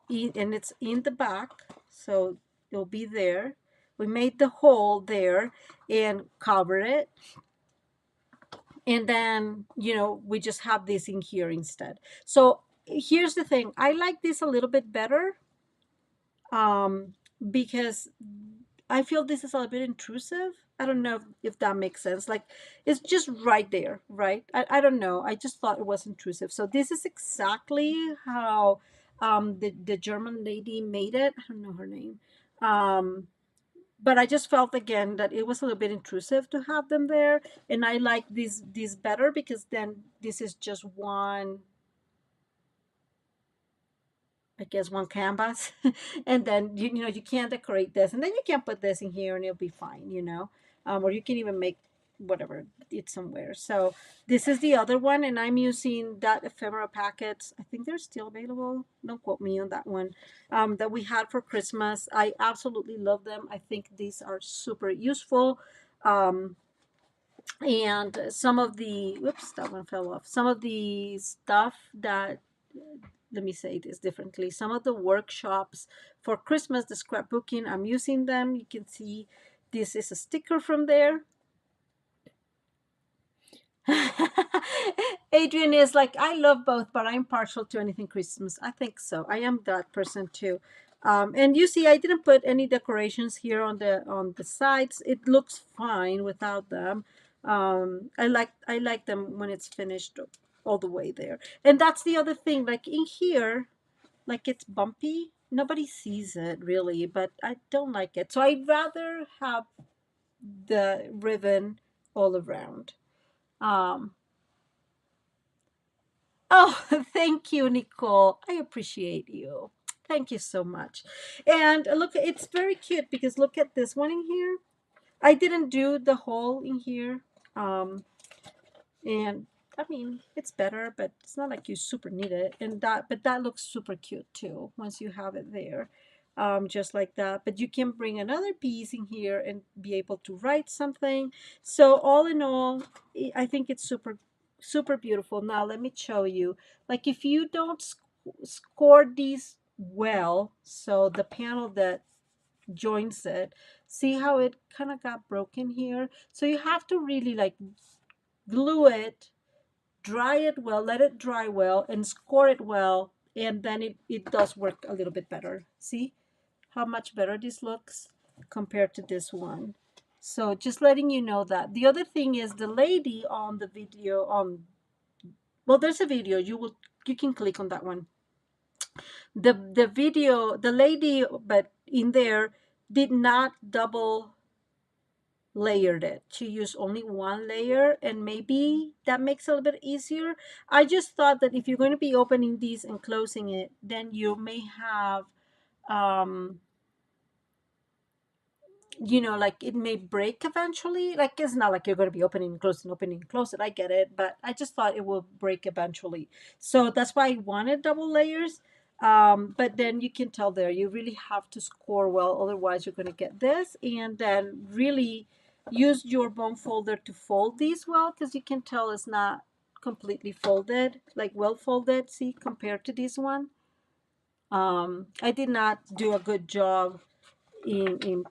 and it's in the back, so it'll be there. We made the hole there and cover it, And then, you know, we just have this in here instead. So here's the thing. I like this a little bit better, um, because I feel this is a little bit intrusive. I don't know if that makes sense. Like, it's just right there, right? I don't know. I just thought it was intrusive. So this is exactly how the German lady made it. I don't know her name. Um, but I just felt again that it was a little bit intrusive to have them there. And I like these better because then this is just one, I guess, one canvas. And then you know you can decorate this, and then you can put this in here and it'll be fine, you know. Or you can even make whatever it somewhere. So this is the other one, and I'm using that ephemera packets. I think they're still available. Don't quote me on that one. That we had for Christmas. I absolutely love them. I think these are super useful. Um, and some of the, whoops, that one fell off. Some of the stuff that, let me say this differently. Some of the workshops for Christmas, the scrapbooking, I'm using them. You can see this is a sticker from there. Adrian is like, I love both, but I'm partial to anything Christmas. I think so. I am that person too. And you see, I didn't put any decorations here on the sides. It looks fine without them. I like them when it's finished all the way there. And that's the other thing. Like in here, like it's bumpy. Nobody sees it really, but I don't like it. So I'd rather have the ribbon all around. Um, Oh, thank you, Nicole. I appreciate you. Thank you so much. And look, it's very cute because look at this one in here. I didn't do the hole in here. Um, and I mean, it's better, but it's not like you super need it. And that, but that looks super cute too once you have it there. Just like that. But you can bring another piece in here and be able to write something. So all in all, I think it's super, super beautiful. Now let me show you. Like if you don't score these well, so the panel that joins it, see how it kind of got broken here? So you have to really like glue it, dry it well, let it dry well, and score it well, and then it does work a little bit better. See how much better this looks compared to this one. So just letting you know that. The other thing is the lady on the video, well, there's a video, you can click on that one. The video, the lady, but in there, did not double layered it. She used only one layer, and maybe that makes it a little bit easier. I just thought that if you're going to be opening these and closing it, then you may have, um, you know, like it may break eventually. Like it's not like you're going to be opening and close it. I get it, but I just thought it will break eventually. So that's why I wanted double layers. But then you can tell there, you really have to score well, otherwise you're going to get this. And then really use your bone folder to fold these well, because you can tell it's not completely folded, like well folded, see, compared to this one. I did not do a good job in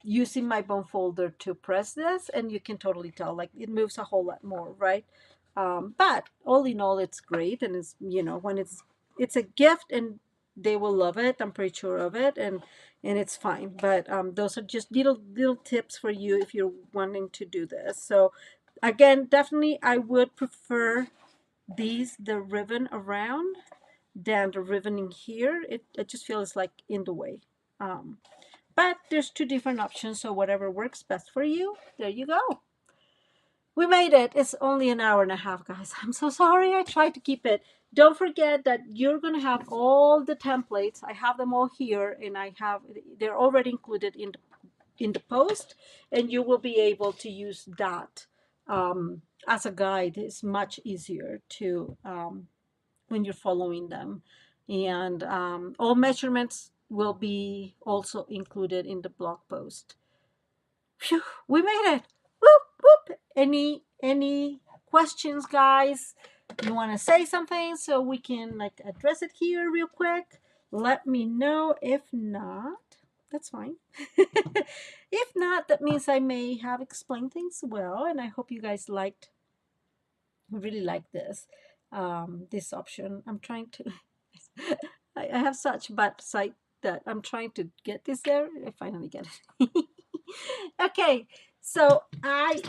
using my bone folder to press this, and you can totally tell like it moves a whole lot more, right? But all in all, it's great, and it's, you know, when it's a gift and they will love it, I'm pretty sure of it, and it's fine. But those are just little tips for you if you're wanting to do this. So again, definitely I would prefer the ribbon around than the ribbon in here. It just feels like in the way. But there's two different options, so whatever works best for you, there you go. We made it. It's only an hour and a half, guys. I'm so sorry. I tried to keep it. Don't forget that you're going to have all the templates. I have them all here, and they're already included in the post, and you will be able to use that as a guide. It's much easier to when you're following them. And all measurements will be also included in the blog post. Phew, we made it. Whoop, whoop. Any questions, guys? You want to say something so we can like address it here real quick? Let me know. If not, that's fine. If not, that means I may have explained things well, and I hope you guys liked I really like this option. I'm trying to I have such bad sight that I'm trying to get this there. I finally get it. Okay, so I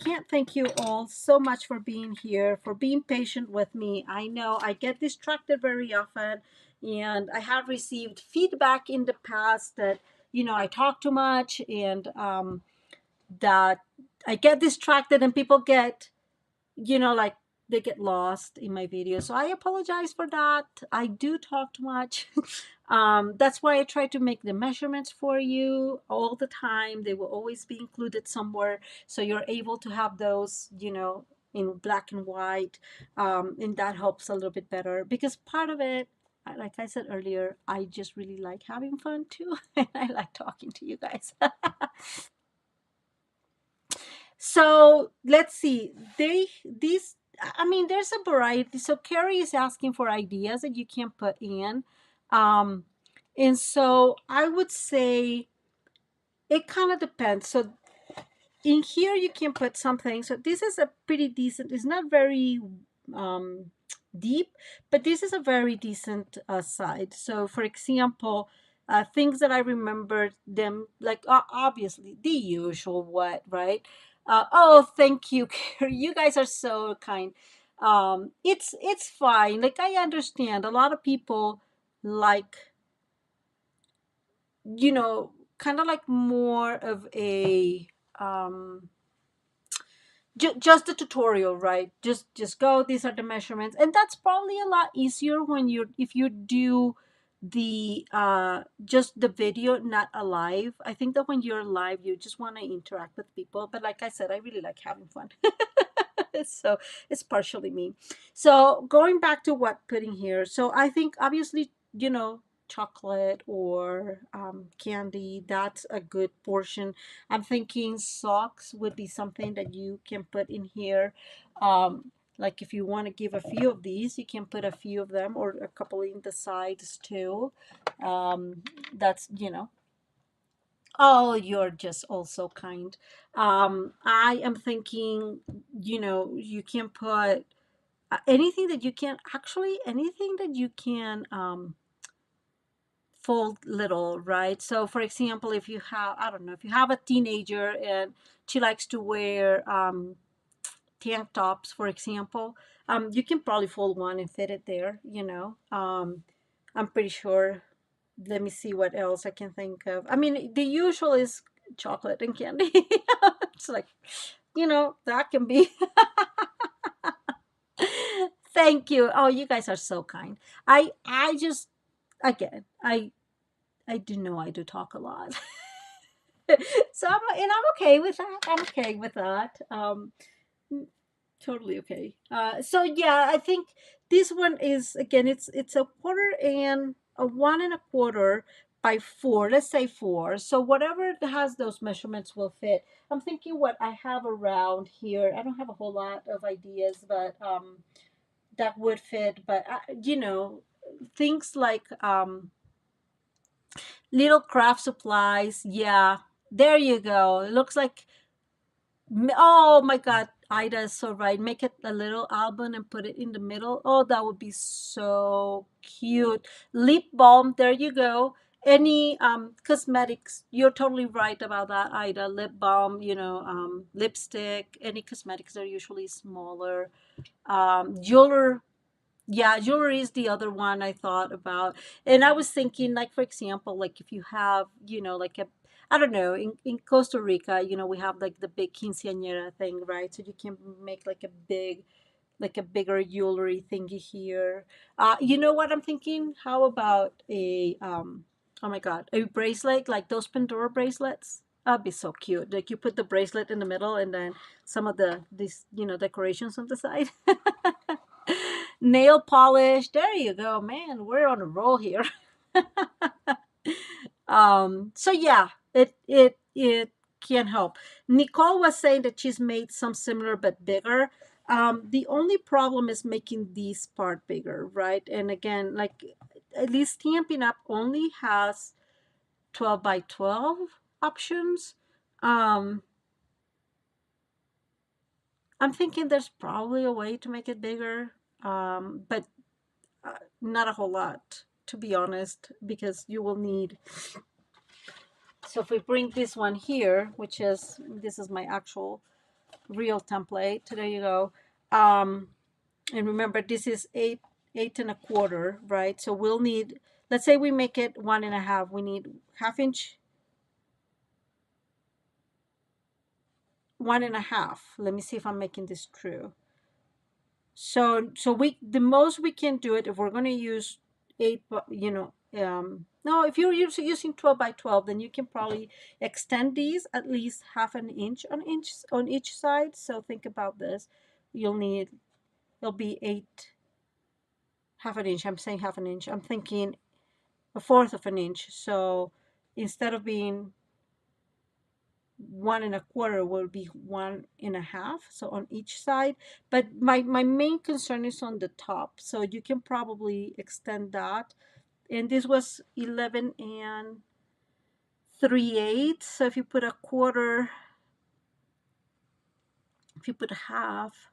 can't thank you all so much for being here, for being patient with me. I know I get distracted very often, and I have received feedback in the past that I talk too much, and that I get distracted, and people get like they get lost in my video. So I apologize for that. I do talk too much. That's why I try to make the measurements for you all the time. They will always be included somewhere. So you're able to have those, in black and white. And that helps a little bit better because part of it, like I said earlier, I just really like having fun too. And I like talking to you guys. So let's see. These I mean there's a variety. So Carrie is asking for ideas that you can put in. Um and so I would say it kind of depends. So in here you can put something. So this is a pretty decent, it's not very um deep, but this is a very decent side. So for example, things that I remembered them, like obviously the usual, what, right? Oh, thank you. Carrie. You guys are so kind. It's fine, like I understand a lot of people like, kind of like more of a just the tutorial, right? Just go, these are the measurements, and that's probably a lot easier when you if you do the just the video, not a live. I think that when you're live you just want to interact with people, but like I said, I really like having fun. So it's partially me. So going back to what putting here, so I think obviously, chocolate or candy, that's a good portion. I'm thinking socks would be something that you can put in here. Like if you want to give a few of these, you can put a few of them or a couple in the sides too. That's, oh, you're just also kind. I am thinking, you can put anything that you can, actually, anything that you can fold little, right? So, for example, if you have, I don't know, if you have a teenager and she likes to wear tank tops, for example, you can probably fold one and fit it there, I'm pretty sure. Let me see what else I can think of. I mean, the usual is chocolate and candy. It's like, that can be. Thank you. Oh, you guys are so kind. I just, again, I do know I do talk a lot. So I'm okay with that. I'm okay with that. Totally okay. So yeah, I think this one is, again, it's a quarter and a 1 1/4 by 4. Let's say 4. So whatever has those measurements will fit. I'm thinking what I have around here. I don't have a whole lot of ideas, but that would fit. But things like little craft supplies. Yeah, there you go. It looks like, oh my God, Ida is so right. Make it a little album and put it in the middle. Oh, that would be so cute. Lip balm, there you go. Any cosmetics, you're totally right about that, Ida. Lip balm, lipstick, any cosmetics are usually smaller. Jewelry, yeah, jewelry is the other one I thought about. And I was thinking, like, for example, like if you have, like I don't know, in Costa Rica, we have like the big quinceañera thing, right? So you can make like a bigger jewelry thingy here. You know what I'm thinking? How about oh my God, a bracelet, like those Pandora bracelets? That'd be so cute. Like you put the bracelet in the middle and then some of these, decorations on the side. Nail polish. There you go, man. We're on a roll here. So yeah, it can help. Nicole was saying that she's made some similar but bigger. The only problem is making this part bigger, right? And again, like at least Stampin' Up only has 12 by 12 options. Um, I'm thinking there's probably a way to make it bigger, but not a whole lot, to be honest, because you will need. So if we bring this one here, which is, this is my actual real template. There you go. And remember, this is 8.25, right? So we'll need, let's say we make it 1.5. We need 1/2 inch, 1.5. Let me see if I'm making this true. So the most we can do it if we're going to use eight, no, if you're using 12 by 12, then you can probably extend these at least 1/2 inch on each side. So think about this. You'll need, it'll be 1/2 inch. I'm saying 1/2 inch. I'm thinking 1/4 inch. So instead of being 1.25 will be 1.5, so on each side. But my main concern is on the top, so you can probably extend that. And this was 11 3/8. So if you put a quarter, if you put a half,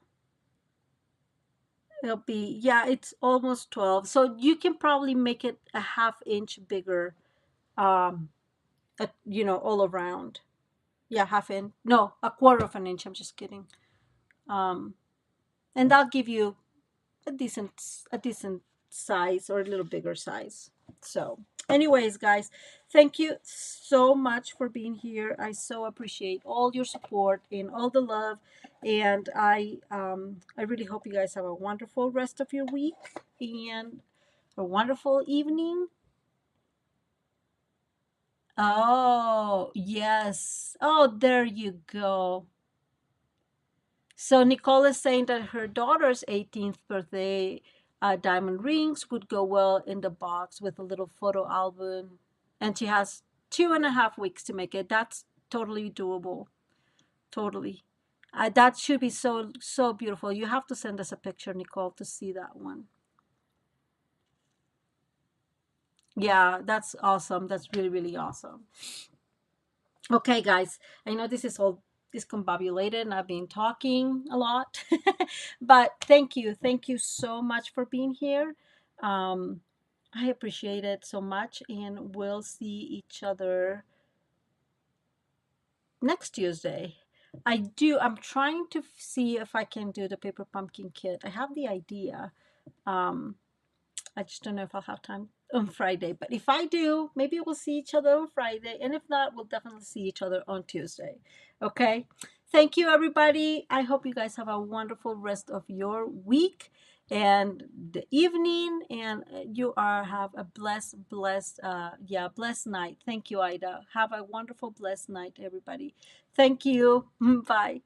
it'll be, yeah, it's almost 12. So you can probably make it a 1/2 inch bigger, all around. Yeah, 1/2 inch. No, 1/4 inch. I'm just kidding. Um, and that'll give you a decent size, or a little bigger size. So anyways, guys, thank you so much for being here. I so appreciate all your support and all the love, and I really hope you guys have a wonderful rest of your week and a wonderful evening. Oh yes, oh, there you go. So Nicole is saying that her daughter's 18th birthday diamond rings would go well in the box with a little photo album. And she has 2.5 weeks to make it. That's totally doable. Totally. That should be so, so beautiful. You have to send us a picture, Nicole, to see that one. Yeah, that's awesome. That's really, really awesome. Okay, guys, I know this is all discombobulated and I've been talking a lot, but thank you. Thank you so much for being here. Um, I appreciate it so much, and we'll see each other next Tuesday. I'm trying to see if I can do the paper pumpkin kit. I have the idea. Um, I just don't know if I'll have time on Friday. But if I do, maybe we'll see each other on Friday. And if not, we'll definitely see each other on Tuesday. Okay? Thank you, everybody. I hope you guys have a wonderful rest of your week and the evening. And you are have a blessed night. Thank you, Ida. Have a wonderful, blessed night, everybody. Thank you. Bye.